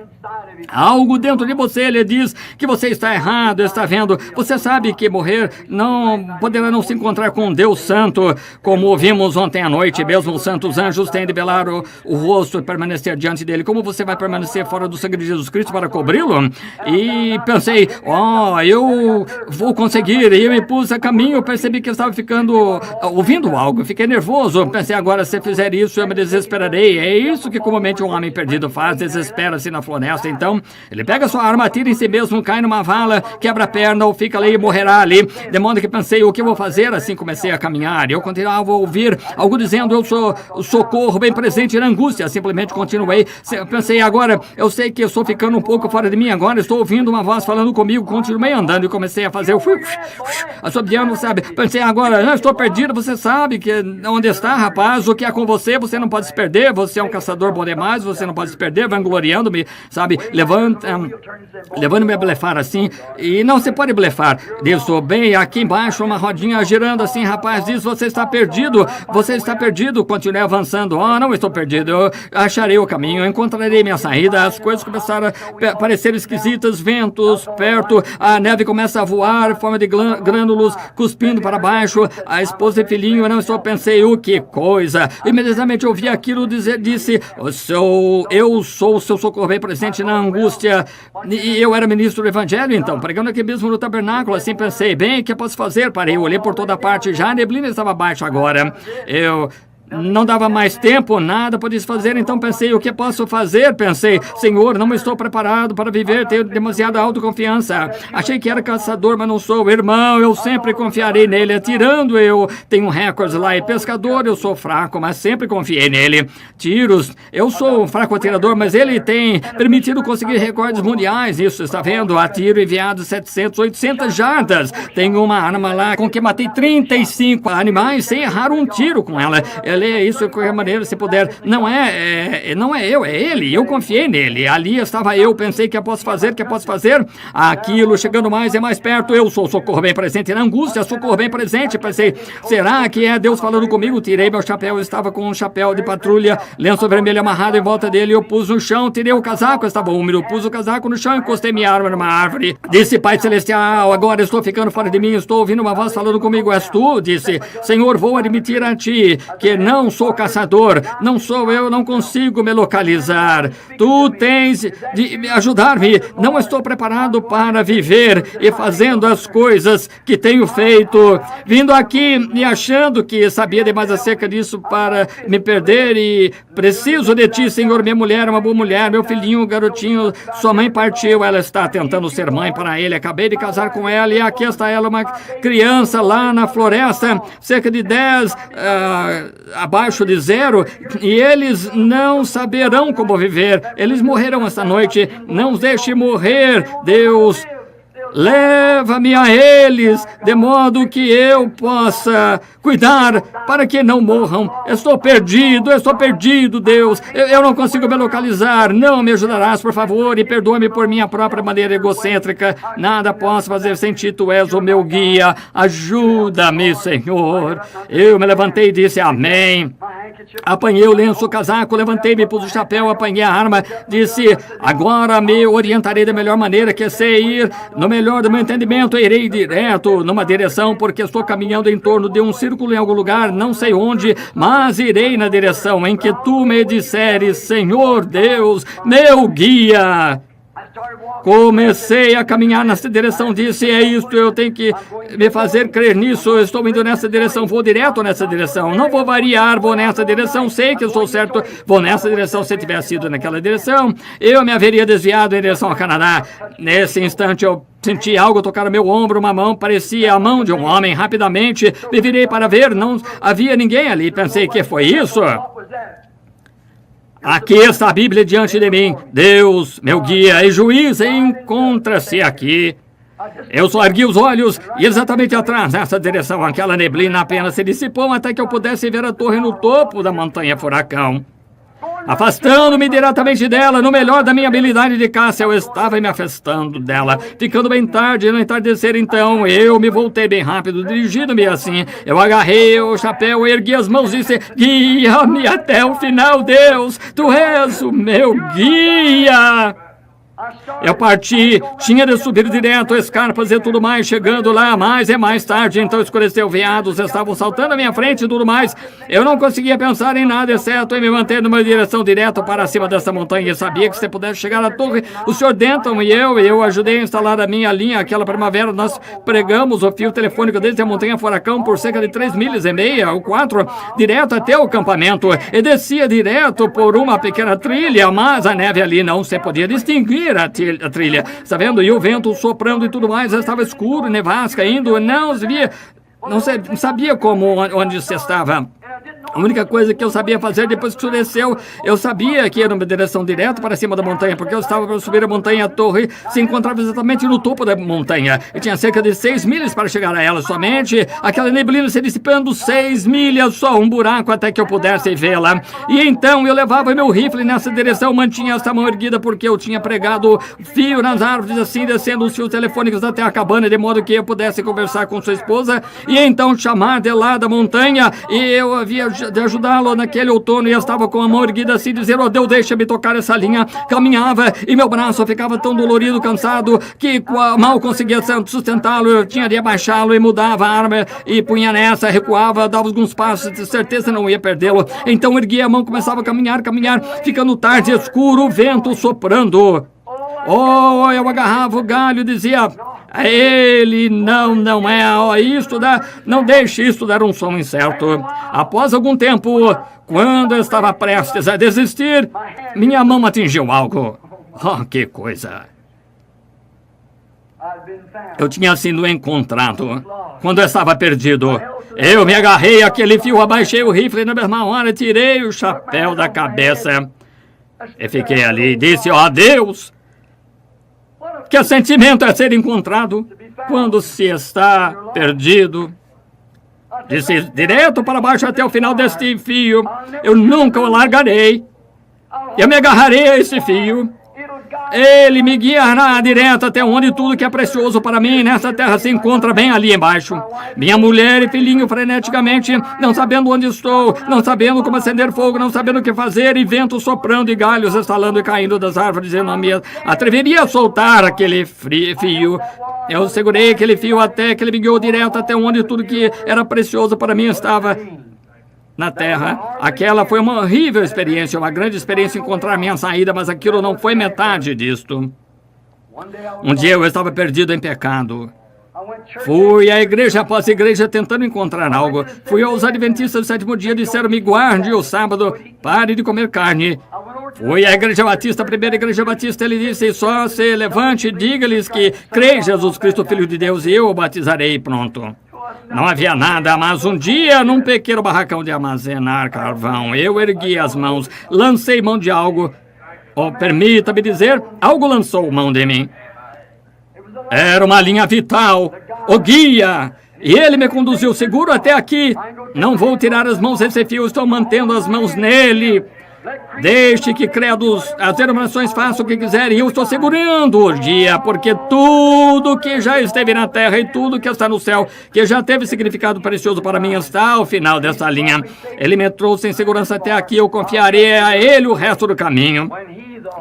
Algo dentro de você lhe diz que você está errado, está vendo? Você sabe que morrer não poderá não se encontrar com Deus Santo, como ouvimos ontem à noite. Mesmo os santos anjos têm de velar o rosto e permanecer diante dele. Como você vai permanecer fora do sangue de Jesus Cristo para cobri-lo? E pensei, eu vou conseguir. E eu me pus a caminho, percebi que eu estava ouvindo algo. Fiquei nervoso. Pensei, agora se fizer isso, eu me desesperarei. É isso que comumente um homem perdido faz, desespera-se na floresta. Então, ele pega sua arma, atira em si mesmo, cai numa vala, quebra a perna ou fica ali e morrerá ali. De modo que pensei, o que eu vou fazer? Assim comecei a caminhar. Eu continuava a ouvir algo dizendo, eu sou o socorro bem presente na angústia. Simplesmente continuei. Pensei, agora, eu sei que eu estou ficando um pouco fora de mim agora, estou ouvindo uma voz falando comigo. Continuei andando e comecei a fazer assobiando, sabe? Pensei, agora, eu estou perdido, você sabe que onde está, rapaz, o que é com você, você não pode se perder, você é um caçador bom demais, você não pode se perder, vangloriando-me, sabe? levando-me a blefar assim, e não se pode blefar. Disse, bem, aqui embaixo uma rodinha girando assim, rapaz, diz, você está perdido, continuei avançando, não estou perdido, eu acharei o caminho, encontrarei minha saída, as coisas começaram a parecer esquisitas, ventos perto, a neve começa a voar, forma de grânulos, cuspindo para baixo, a esposa e filhinho, pensei, que coisa, imediatamente ouvi aquilo disse, eu sou o seu socorro bem presente na angústia, e eu era ministro do evangelho, então, pregando aqui mesmo no tabernáculo, assim pensei, bem, o que eu posso fazer? Parei, olhei por toda parte, já a neblina estava baixa agora, não dava mais tempo, nada podia fazer, então pensei, o que posso fazer? Pensei, Senhor, não estou preparado para viver, tenho demasiada autoconfiança. Achei que era caçador, mas não sou. Irmão, eu sempre confiarei nele, atirando eu tenho recordes lá, e pescador eu sou fraco, mas sempre confiei nele. Tiros, eu sou um fraco atirador, mas ele tem permitido conseguir recordes mundiais, isso, está vendo? Atiro enviado 700, 800 jardas. Tenho uma arma lá com que matei 35 animais sem errar um tiro com ela. É isso de qualquer maneira, se puder. Não é eu, é ele. Eu confiei nele. Ali estava eu, pensei, que eu posso fazer? Aquilo chegando mais e mais perto. Eu sou socorro bem presente na angústia, socorro bem presente. Pensei, será que é Deus falando comigo? Tirei meu chapéu, eu estava com um chapéu de patrulha, lenço vermelho amarrado em volta dele. Eu pus no chão, tirei o casaco, estava úmido. Pus o casaco no chão, encostei minha arma numa árvore. Disse, Pai Celestial, agora estou ficando fora de mim. Estou ouvindo uma voz falando comigo. És tu? Disse, Senhor, vou admitir a ti que não sou caçador, não sou eu, não consigo me localizar. Tu tens de me ajudar-me. Não estou preparado para viver e fazendo as coisas que tenho feito. Vindo aqui e achando que sabia demais acerca disso para me perder e preciso de ti, Senhor. Minha mulher é uma boa mulher, meu filhinho, garotinho, sua mãe partiu, ela está tentando ser mãe para ele. Acabei de casar com ela e aqui está ela, uma criança lá na floresta, cerca de 10 abaixo de 0, e eles não saberão como viver. Eles morrerão esta noite. Não os deixe morrer, Deus. Leva-me a eles, de modo que eu possa cuidar para que não morram. Estou perdido, Deus. Eu não consigo me localizar. Não me ajudarás, por favor, e perdoa-me por minha própria maneira egocêntrica. Nada posso fazer sem ti, tu és o meu guia. Ajuda-me, Senhor. Eu me levantei e disse amém. Apanhei o lenço, o casaco, levantei-me, pus o chapéu, apanhei a arma, disse, agora me orientarei da melhor maneira, que sei ir no melhor do meu entendimento, irei direto numa direção, porque estou caminhando em torno de um círculo em algum lugar, não sei onde, mas irei na direção em que tu me disseres, Senhor Deus, meu guia. Comecei a caminhar nessa direção, disse, é isto, eu tenho que me fazer crer nisso, eu estou indo nessa direção, vou direto nessa direção, não vou variar, vou nessa direção, sei que eu sou certo, vou nessa direção. Se tivesse ido naquela direção, eu me haveria desviado em direção ao Canadá. Nesse instante eu senti algo tocar no meu ombro, uma mão, parecia a mão de um homem. Rapidamente me virei para ver, não havia ninguém ali, pensei, que foi isso? Aqui está a Bíblia diante de mim. Deus, meu guia e juiz, encontra-se aqui. Eu só ergui os olhos e exatamente atrás, nessa direção, aquela neblina apenas se dissipou até que eu pudesse ver a torre no topo da montanha furacão. Afastando-me diretamente dela, no melhor da minha habilidade de caça, eu estava me afastando dela. Ficando bem tarde, no entardecer, então, eu me voltei bem rápido, dirigindo-me assim. Eu agarrei o chapéu, ergui as mãos e disse, guia-me até o final, Deus, tu és o meu guia. Eu parti, tinha de subir direto, escarpas e tudo mais, chegando lá mais e mais tarde, então escureceu, veados estavam saltando à minha frente e tudo mais. Eu não conseguia pensar em nada, exceto em me manter numa direção direta para cima dessa montanha. Eu sabia que se pudesse chegar à torre, o Sr. Denton e eu ajudei a instalar a minha linha. Aquela primavera nós pregamos o fio telefônico desde a montanha furacão por cerca de 3,5 milhas ou 4, direto até o acampamento, e descia direto por uma pequena trilha, mas a neve ali não se podia distinguir a trilha, está vendo? E o vento soprando e tudo mais, estava escuro, nevasca indo, não sabia como onde se estava. A única coisa que eu sabia fazer depois que escureceu, eu sabia que ia numa direção direta para cima da montanha, porque eu estava para subir a montanha, a torre se encontrava exatamente no topo da montanha. E tinha cerca de 6 milhas para chegar a ela somente. Aquela neblina se dissipando, 6 milhas, só um buraco até que eu pudesse vê-la. E então eu levava meu rifle nessa direção, mantinha essa mão erguida porque eu tinha pregado fio nas árvores, assim, descendo os fios telefônicos até a cabana, de modo que eu pudesse conversar com sua esposa e então chamar de lá da montanha. E eu havia de ajudá-lo naquele outono e eu estava com a mão erguida assim, dizendo: oh Deus, deixa-me tocar essa linha. Caminhava e meu braço ficava tão dolorido, cansado, que mal conseguia sustentá-lo. Eu tinha de abaixá-lo e mudava a arma e punha nessa, recuava, dava alguns passos, de certeza não ia perdê-lo. Então erguia a mão, começava a caminhar, ficando tarde, escuro, vento soprando. Oh, eu agarrava o galho e dizia: ele não é, ó, não deixe isto dar um som incerto. Após algum tempo, quando eu estava prestes a desistir, minha mão atingiu algo. Oh, que coisa! Eu tinha sido encontrado quando eu estava perdido. Eu me agarrei àquele fio, abaixei o rifle na mesma hora, tirei o chapéu da cabeça e fiquei ali e disse: ó Deus! Que sentimento é ser encontrado quando se está perdido? Disse direto para baixo até o final deste fio. Eu nunca o largarei. Eu me agarrarei a esse fio. Ele me guiará direto até onde tudo que é precioso para mim nessa terra se encontra bem ali embaixo. Minha mulher e filhinho freneticamente, não sabendo onde estou, não sabendo como acender fogo, não sabendo o que fazer, e vento soprando e galhos estalando e caindo das árvores. Eu não me atreveria a soltar aquele fio. Eu segurei aquele fio até que ele me guiou direto até onde tudo que era precioso para mim estava na terra. Aquela foi uma horrível experiência, uma grande experiência encontrar minha saída, mas aquilo não foi metade disto. Um dia eu estava perdido em pecado. Fui à igreja após igreja tentando encontrar algo. Fui aos adventistas do sétimo dia, disseram-me: guarde o sábado, pare de comer carne. Fui à igreja batista, a primeira igreja batista, ele disse: só se levante e diga-lhes que crê em Jesus Cristo, Filho de Deus, e eu o batizarei. Pronto. Não havia nada, mas um dia, num pequeno barracão de armazenar carvão, eu ergui as mãos, lancei mão de algo. Oh, permita-me dizer, algo lançou mão de mim. Era uma linha vital, o guia, e ele me conduziu seguro até aqui. Não vou tirar as mãos desse fio, estou mantendo as mãos nele. Deixe que credos, as denominações façam o que quiserem, eu estou segurando o dia, porque tudo que já esteve na terra e tudo que está no céu, que já teve significado precioso para mim, está ao final dessa linha. Ele me trouxe em segurança até aqui, eu confiarei a ele o resto do caminho.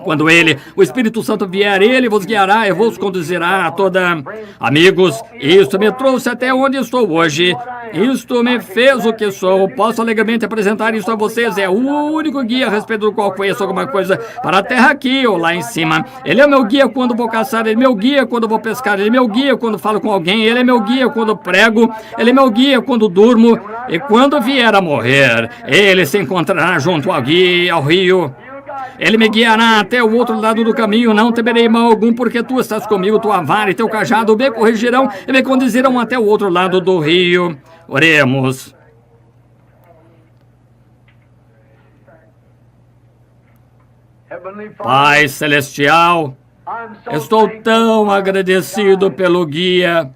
Quando ele, o Espírito Santo vier, ele vos guiará e vos conduzirá a toda... Amigos, isto me trouxe até onde estou hoje. Isto me fez o que sou. Posso alegremente apresentar isso a vocês. É o único guia a respeito do qual conheço alguma coisa para a terra aqui ou lá em cima. Ele é meu guia quando vou caçar, ele é meu guia quando vou pescar, ele é meu guia quando falo com alguém, ele é meu guia quando prego, ele é meu guia quando durmo, e quando vier a morrer, ele se encontrará junto ao guia, ao rio. Ele me guiará até o outro lado do caminho, não temerei mal algum, porque tu estás comigo, tua vara e teu cajado me corrigirão e me conduzirão até o outro lado do rio. Oremos. Pai Celestial, estou tão agradecido pelo guia,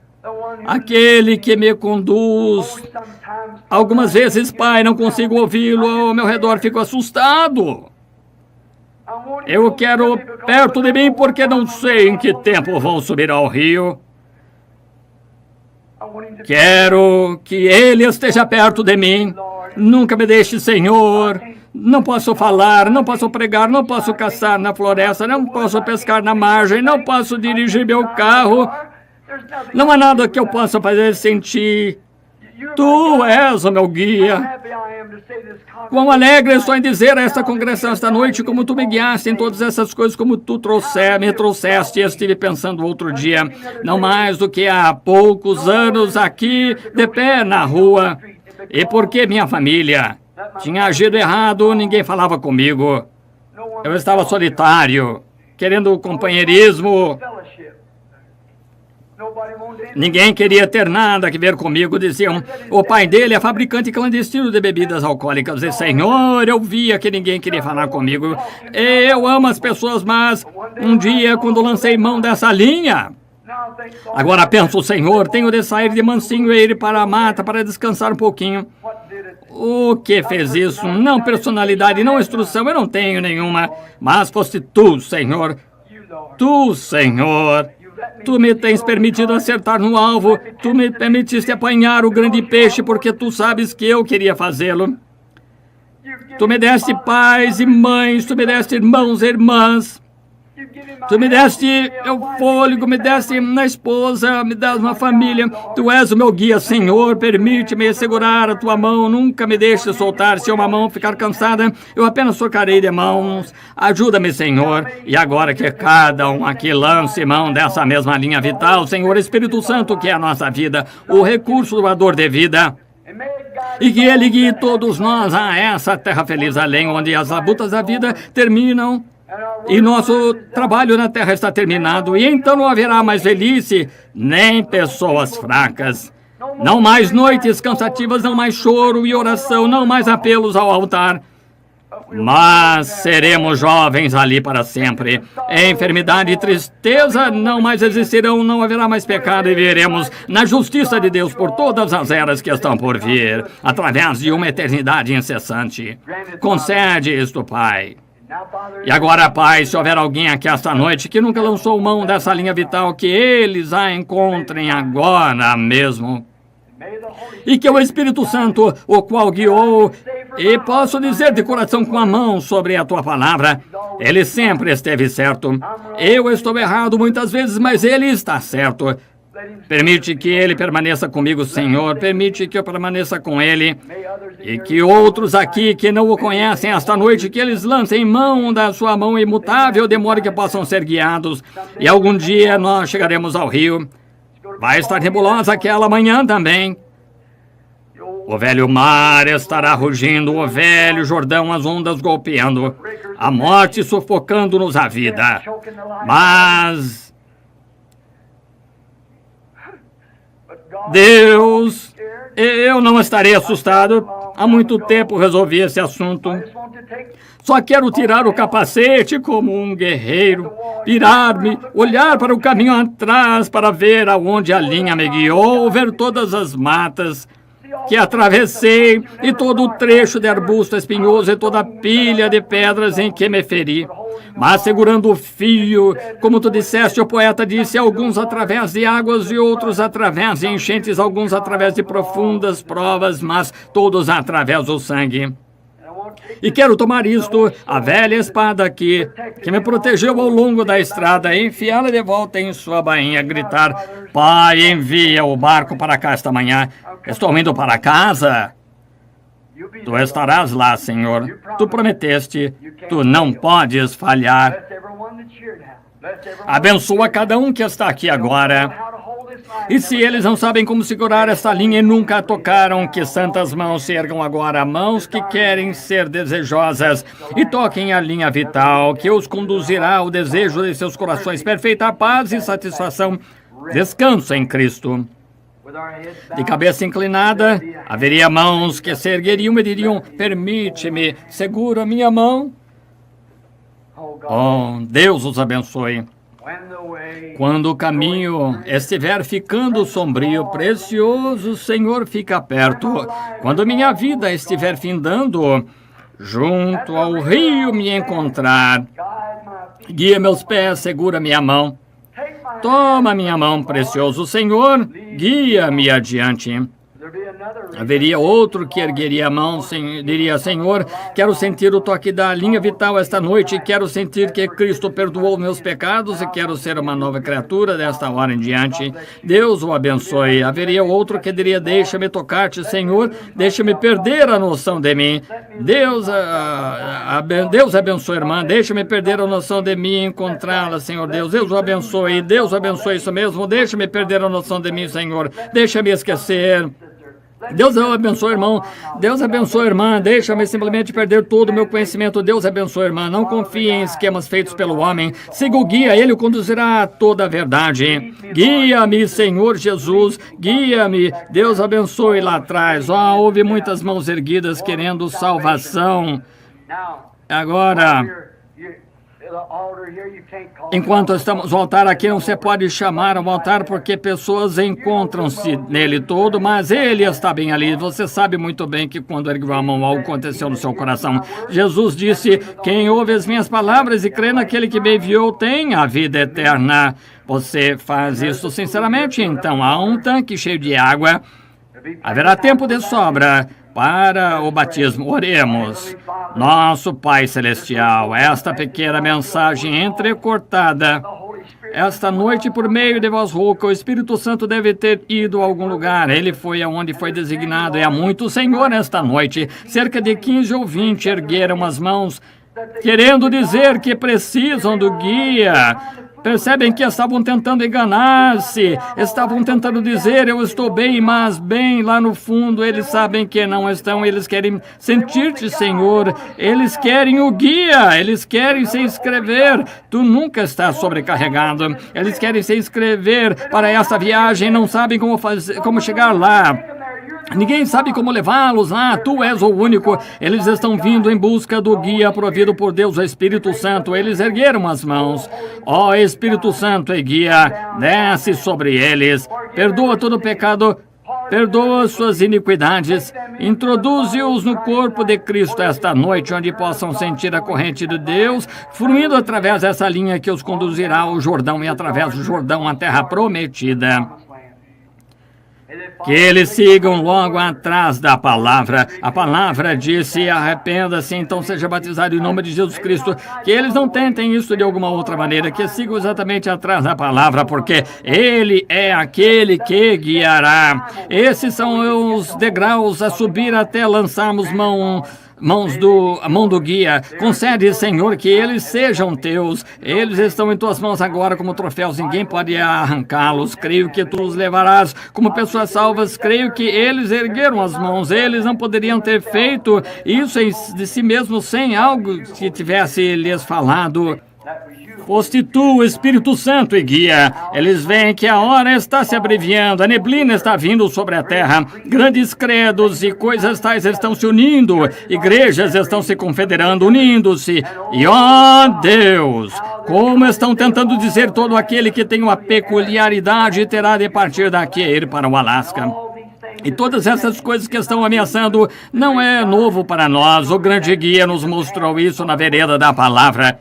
aquele que me conduz. Algumas vezes, Pai, não consigo ouvi-lo, ao meu redor fico assustado. Eu quero perto de mim porque não sei em que tempo vou subir ao rio. Quero que ele esteja perto de mim. Nunca me deixe, Senhor. Não posso falar, não posso pregar, não posso caçar na floresta, não posso pescar na margem, não posso dirigir meu carro. Não há nada que eu possa fazer sem ti. Tu és o meu guia. Quão alegre estou em dizer a esta congregação esta noite como tu me guiaste em todas essas coisas, como tu me trouxeste. Eu estive pensando outro dia, não mais do que há poucos anos aqui, de pé na rua. E porque minha família tinha agido errado, ninguém falava comigo. Eu estava solitário, querendo companheirismo. Ninguém queria ter nada a ver comigo, diziam. O pai dele é fabricante clandestino de bebidas alcoólicas. E, Senhor, eu via que ninguém queria falar comigo. Eu amo as pessoas, mas um dia, quando lancei mão dessa linha... Agora penso, Senhor, tenho de sair de mansinho e ir para a mata para descansar um pouquinho. O que fez isso? Não personalidade, não instrução, eu não tenho nenhuma. Mas foste tu, Senhor. Tu, Senhor. Tu me tens permitido acertar no alvo. Tu me permitiste apanhar o grande peixe porque tu sabes que eu queria fazê-lo. Tu me deste pais e mães, tu me deste irmãos e irmãs. Tu me deste o fôlego, me deste uma esposa, me deste uma família. Tu és o meu guia, Senhor. Permite-me segurar a tua mão. Nunca me deixe soltar. Se uma mão ficar cansada, eu apenas trocarei de mãos. Ajuda-me, Senhor. E agora que cada um aqui lance mão dessa mesma linha vital, Senhor Espírito Santo, que é a nossa vida, o recurso doador de vida. E que Ele guie todos nós a essa terra feliz, além onde as labutas da vida terminam. E nosso trabalho na terra está terminado, e então não haverá mais velhice, nem pessoas fracas. Não mais noites cansativas, não mais choro e oração, não mais apelos ao altar. Mas seremos jovens ali para sempre. Enfermidade e tristeza não mais existirão, não haverá mais pecado e viveremos na justiça de Deus por todas as eras que estão por vir, através de uma eternidade incessante. Concede isto, Pai. E agora, Pai, se houver alguém aqui esta noite que nunca lançou mão dessa linha vital, que eles a encontrem agora mesmo. E que o Espírito Santo, o qual guiou, e posso dizer de coração com a mão sobre a tua palavra, ele sempre esteve certo. Eu estou errado muitas vezes, mas ele está certo. Permite que ele permaneça comigo, Senhor. Permite que eu permaneça com ele. E que outros aqui que não o conhecem esta noite, que eles lancem mão da sua mão imutável, de modo que possam ser guiados. E algum dia nós chegaremos ao rio. Vai estar nebulosa aquela manhã também. O velho mar estará rugindo, o velho Jordão, as ondas golpeando, a morte sufocando-nos a vida. Mas Deus, eu não estarei assustado. Há muito tempo resolvi esse assunto. Só quero tirar o capacete como um guerreiro, virar-me, olhar para o caminho atrás para ver aonde a linha me guiou, ver todas as matas que atravessei e todo o trecho de arbusto espinhoso e toda a pilha de pedras em que me feri. Mas segurando o fio, como tu disseste, o poeta disse, alguns através de águas e outros através de enchentes, alguns através de profundas provas, mas todos através do sangue. E quero tomar isto, a velha espada que me protegeu ao longo da estrada, e enfiá-la de volta em sua bainha, gritar, Pai, envia o barco para cá esta manhã. Estou indo para casa. Tu estarás lá, Senhor. Tu prometeste. Tu não podes falhar. Abençoa cada um que está aqui agora. E se eles não sabem como segurar esta linha e nunca a tocaram, que santas mãos se ergam agora, mãos que querem ser desejosas, e toquem a linha vital, que os conduzirá ao desejo de seus corações, perfeita paz e satisfação. Descanso em Cristo. De cabeça inclinada, haveria mãos que se ergueriam e diriam, permite-me, segura a minha mão. Oh, Deus os abençoe. Quando o caminho estiver ficando sombrio, precioso Senhor, fica perto. Quando minha vida estiver findando, junto ao rio me encontrar, guia meus pés, segura minha mão. Toma minha mão, precioso Senhor, guia-me adiante. Haveria outro que ergueria a mão, diria, Senhor, quero sentir o toque da linha vital esta noite, quero sentir que Cristo perdoou meus pecados e quero ser uma nova criatura desta hora em diante. Deus o abençoe. Haveria outro que diria, deixa-me tocar-te, Senhor, deixa-me perder a noção de mim. Deus abençoe, irmã, deixa-me perder a noção de mim e encontrá-la, Senhor Deus. Deus o abençoe, Deus o abençoe, isso mesmo, deixa-me perder a noção de mim, Senhor, deixa-me esquecer Deus abençoe, irmão. Deus abençoe, irmã. Deixa-me simplesmente perder todo o meu conhecimento. Deus abençoe, irmã. Não confie em esquemas feitos pelo homem. Siga o guia, ele o conduzirá a toda a verdade. Guia-me, Senhor Jesus. Guia-me. Deus abençoe lá atrás. Houve muitas mãos erguidas querendo salvação. Agora, enquanto estamos no altar aqui, não se pode chamar ao altar porque pessoas encontram-se nele todo, mas ele está bem ali. Você sabe muito bem que quando ergueu a mão, algo aconteceu no seu coração. Jesus disse: quem ouve as minhas palavras e crê naquele que me enviou tem a vida eterna. Você faz isso sinceramente? Então há um tanque cheio de água. Haverá tempo de sobra para o batismo. Oremos. Nosso Pai Celestial, esta pequena mensagem entrecortada, esta noite, por meio de voz rouca, o Espírito Santo deve ter ido a algum lugar. Ele foi aonde foi designado. E há muito, Senhor, esta noite. Cerca de 15 ou 20 ergueram as mãos, querendo dizer que precisam do guia. Percebem que estavam tentando enganar-se, estavam tentando dizer, eu estou bem, mas bem lá no fundo eles sabem que não estão, eles querem sentir-te, Senhor, eles querem o guia, eles querem se inscrever, tu nunca estás sobrecarregado, eles querem se inscrever para essa viagem, não sabem como chegar lá. Ninguém sabe como levá-los lá, tu és o único. Eles estão vindo em busca do guia provido por Deus, o Espírito Santo. Eles ergueram as mãos. Ó Espírito Santo e guia, desce sobre eles. Perdoa todo o pecado, perdoa suas iniquidades. Introduze-os no corpo de Cristo esta noite, onde possam sentir a corrente de Deus, fluindo através dessa linha que os conduzirá ao Jordão e através do Jordão à terra prometida. Que eles sigam logo atrás da palavra. A palavra disse: arrependa-se, então seja batizado em nome de Jesus Cristo. Que eles não tentem isso de alguma outra maneira, que sigam exatamente atrás da palavra, porque Ele é aquele que guiará. Esses são os degraus a subir até lançarmos a mão do guia. Concede, Senhor, que eles sejam teus. Eles estão em tuas mãos agora como troféus. Ninguém pode arrancá-los. Creio que tu os levarás como pessoas salvas. Creio que eles ergueram as mãos. Eles não poderiam ter feito isso de si mesmos sem algo que tivesse lhes falado. Foste tu, o Espírito Santo e guia. Eles veem que a hora está se abreviando, a neblina está vindo sobre a terra. Grandes credos e coisas tais estão se unindo. Igrejas estão se confederando, unindo-se. E, ó Deus, como estão tentando dizer todo aquele que tem uma peculiaridade terá de partir daqui e ir para o Alasca. E todas essas coisas que estão ameaçando não é novo para nós. O grande guia nos mostrou isso na vereda da palavra.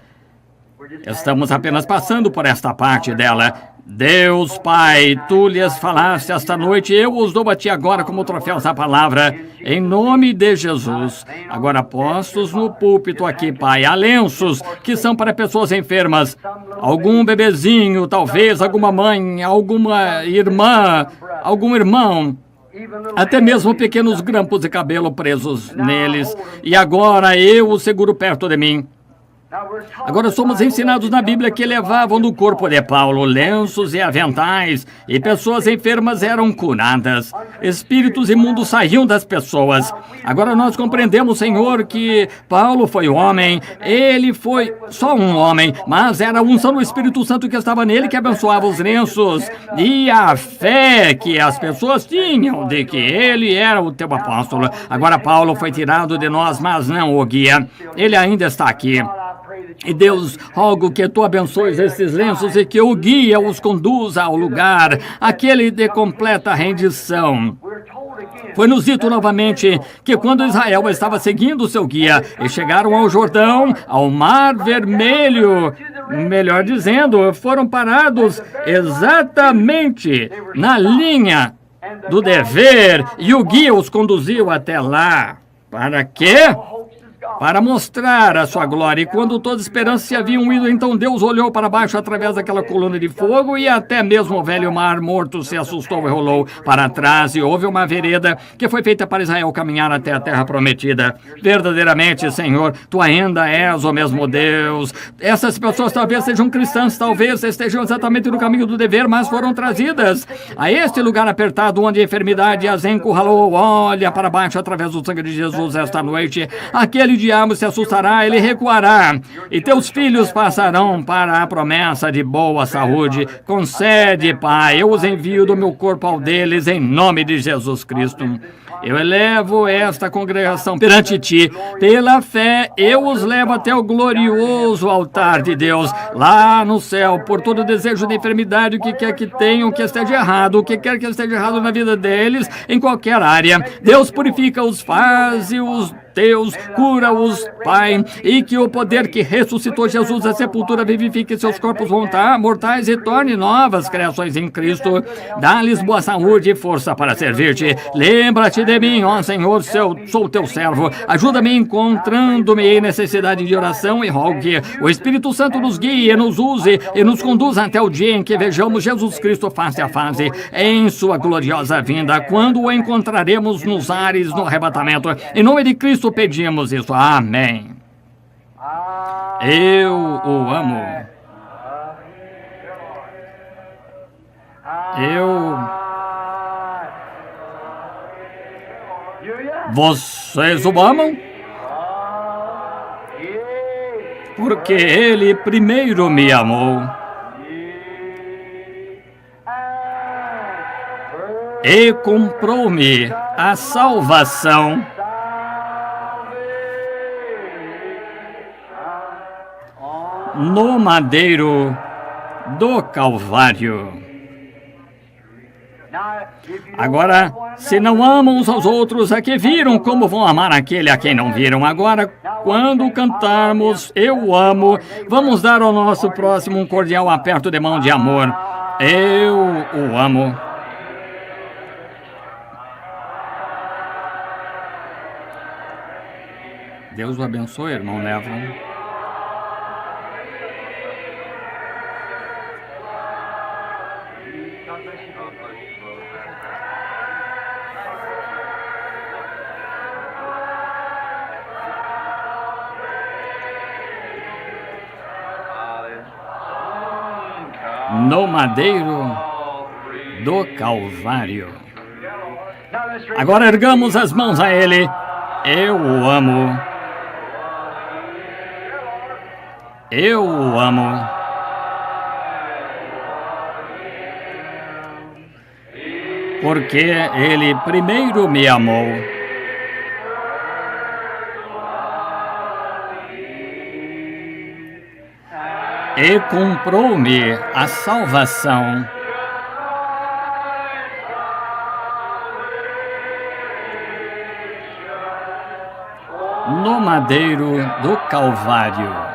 Estamos apenas passando por esta parte dela. Deus, Pai, tu lhes falaste esta noite, eu os dou a ti agora como troféus da palavra, em nome de Jesus. Agora postos no púlpito aqui, Pai, há lenços que são para pessoas enfermas. Algum bebezinho, talvez alguma mãe, alguma irmã, algum irmão. Até mesmo pequenos grampos de cabelo presos neles. E agora eu os seguro perto de mim. Agora somos ensinados na Bíblia que levavam no corpo de Paulo lenços e aventais, e pessoas enfermas eram curadas. Espíritos imundos saíam das pessoas. Agora nós compreendemos, Senhor, que Paulo foi homem, ele foi só um homem, mas era a unção do Espírito Santo que estava nele que abençoava os lenços, e a fé que as pessoas tinham de que ele era o teu apóstolo. Agora Paulo foi tirado de nós, mas não o guia. Ele ainda está aqui. E Deus, rogo que tu abençoes esses lenços e que o guia os conduza ao lugar, aquele de completa rendição. Foi-nos dito novamente que quando Israel estava seguindo o seu guia e chegaram ao Jordão, ao Mar Vermelho, melhor dizendo, foram parados exatamente na linha do dever e o guia os conduziu até lá. Para quê? para mostrar a sua glória. E quando toda esperança se haviam ido, então Deus olhou para baixo através daquela coluna de fogo e até mesmo o velho mar morto se assustou e rolou para trás e houve uma vereda que foi feita para Israel caminhar até a terra prometida. Verdadeiramente, Senhor, Tu ainda és o mesmo Deus. Essas pessoas talvez sejam cristãs, talvez estejam exatamente no caminho do dever, mas foram trazidas a este lugar apertado onde a enfermidade as encurralou. Olha para baixo através do sangue de Jesus esta noite. Aquele diabo se assustará, ele recuará e teus filhos passarão para a promessa de boa saúde. Concede, Pai, eu os envio do meu corpo ao deles em nome de Jesus Cristo. Eu elevo esta congregação perante Ti. Pela fé, eu os levo até o glorioso altar de Deus, lá no céu, por todo desejo de enfermidade, o que quer que tenham, que esteja errado, o que quer que esteja errado na vida deles, em qualquer área. Deus purifica-os, faze-os Deus, cura-os, Pai, e que o poder que ressuscitou Jesus da sepultura vivifique seus corpos mortais e torne novas criações em Cristo. Dá-lhes boa saúde e força para servir-te. Lembra-te de mim, ó Senhor, sou teu servo. Ajuda-me encontrando-me em necessidade de oração e rogue. O Espírito Santo nos guie, nos use e nos conduza até o dia em que vejamos Jesus Cristo face a face, em sua gloriosa vinda, quando o encontraremos nos ares no arrebatamento. Em nome de Cristo pedimos isso. Amém. Eu o amo. Vocês o amam? Porque ele primeiro me amou. E comprou-me a salvação. No madeiro do Calvário. Agora, se não amam uns aos outros, a que viram, como vão amar aquele a quem não viram? Agora, quando cantarmos Eu Amo, vamos dar ao nosso próximo um cordial aperto de mão de amor. Eu o amo. Deus o abençoe, irmão Neville. No madeiro do Calvário. Agora ergamos as mãos a Ele. Eu o amo. Eu o amo. Porque Ele primeiro me amou. E comprou-me a salvação. No madeiro do Calvário.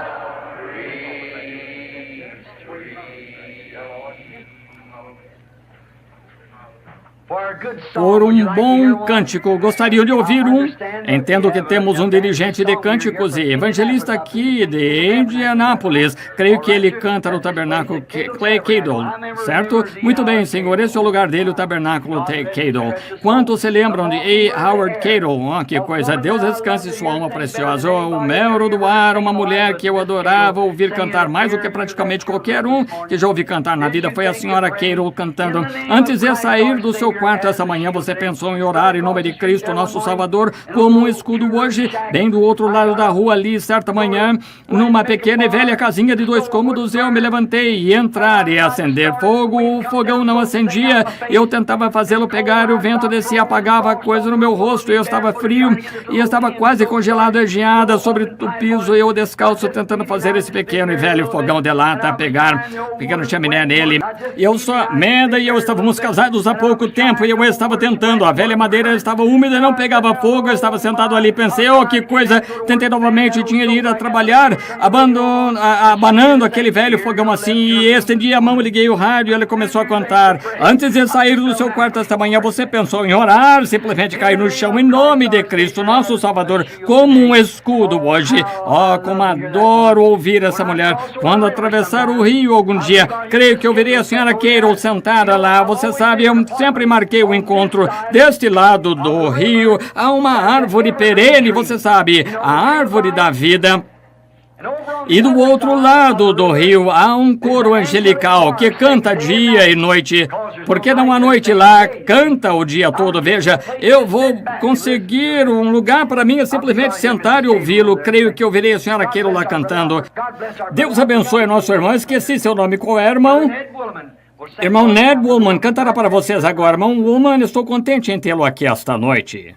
Por um bom cântico, gostaria de ouvir um. Entendo que temos um dirigente de cânticos e evangelista aqui de Indianápolis. Creio que ele canta no tabernáculo Clay Cadle, certo? Muito bem, senhor, esse é o lugar dele, o tabernáculo Cadle. Quantos se lembram de A. Howard Cadle? Oh, que coisa, Deus descanse sua alma preciosa. O Melro do Ar, uma mulher que eu adorava ouvir cantar mais do que praticamente qualquer um que já ouvi cantar na vida, foi a senhora Cadle cantando. Antes de sair do seu quarto essa manhã, você pensou em orar em nome de Cristo, nosso Salvador, como um escudo hoje, bem do outro lado da rua ali, certa manhã, numa pequena e velha casinha de 2 cômodos, eu me levantei e entrar e acender fogo. O fogão não acendia, eu tentava fazê-lo pegar, o vento descia, apagava a coisa no meu rosto, eu estava frio e estava quase congelado e geada sobre o piso, eu descalço tentando fazer esse pequeno e velho fogão de lata, pegar pequeno chaminé nele. Eu sou Amanda e eu estávamos casados há pouco tempo e eu estava estava tentando. A velha madeira estava úmida, não pegava fogo. Eu estava sentado ali, pensei, oh, que coisa. Tentei novamente, tinha de ir a trabalhar, abanando aquele velho fogão assim. E estendi a mão, liguei o rádio e ele começou a cantar. Antes de sair do seu quarto esta manhã, você pensou em orar, simplesmente cair no chão em nome de Cristo, nosso Salvador, como um escudo hoje. Oh, como adoro ouvir essa mulher. Quando atravessar o rio algum dia, creio que eu verei a senhora Carol sentada lá. Você sabe, eu sempre marquei o encontro. Deste lado do rio há uma árvore perene, você sabe, a árvore da vida. E do outro lado do rio há um coro angelical que canta dia e noite. Porque não há noite lá, canta o dia todo. Veja, eu vou conseguir um lugar para mim, simplesmente sentar e ouvi-lo. Creio que eu verei a senhora Carol lá cantando. Deus abençoe nosso irmão. Esqueci seu nome. Qual é, irmão? Irmão Ned Woolman, cantará para vocês agora. Irmão Woolman, estou contente em tê-lo aqui esta noite.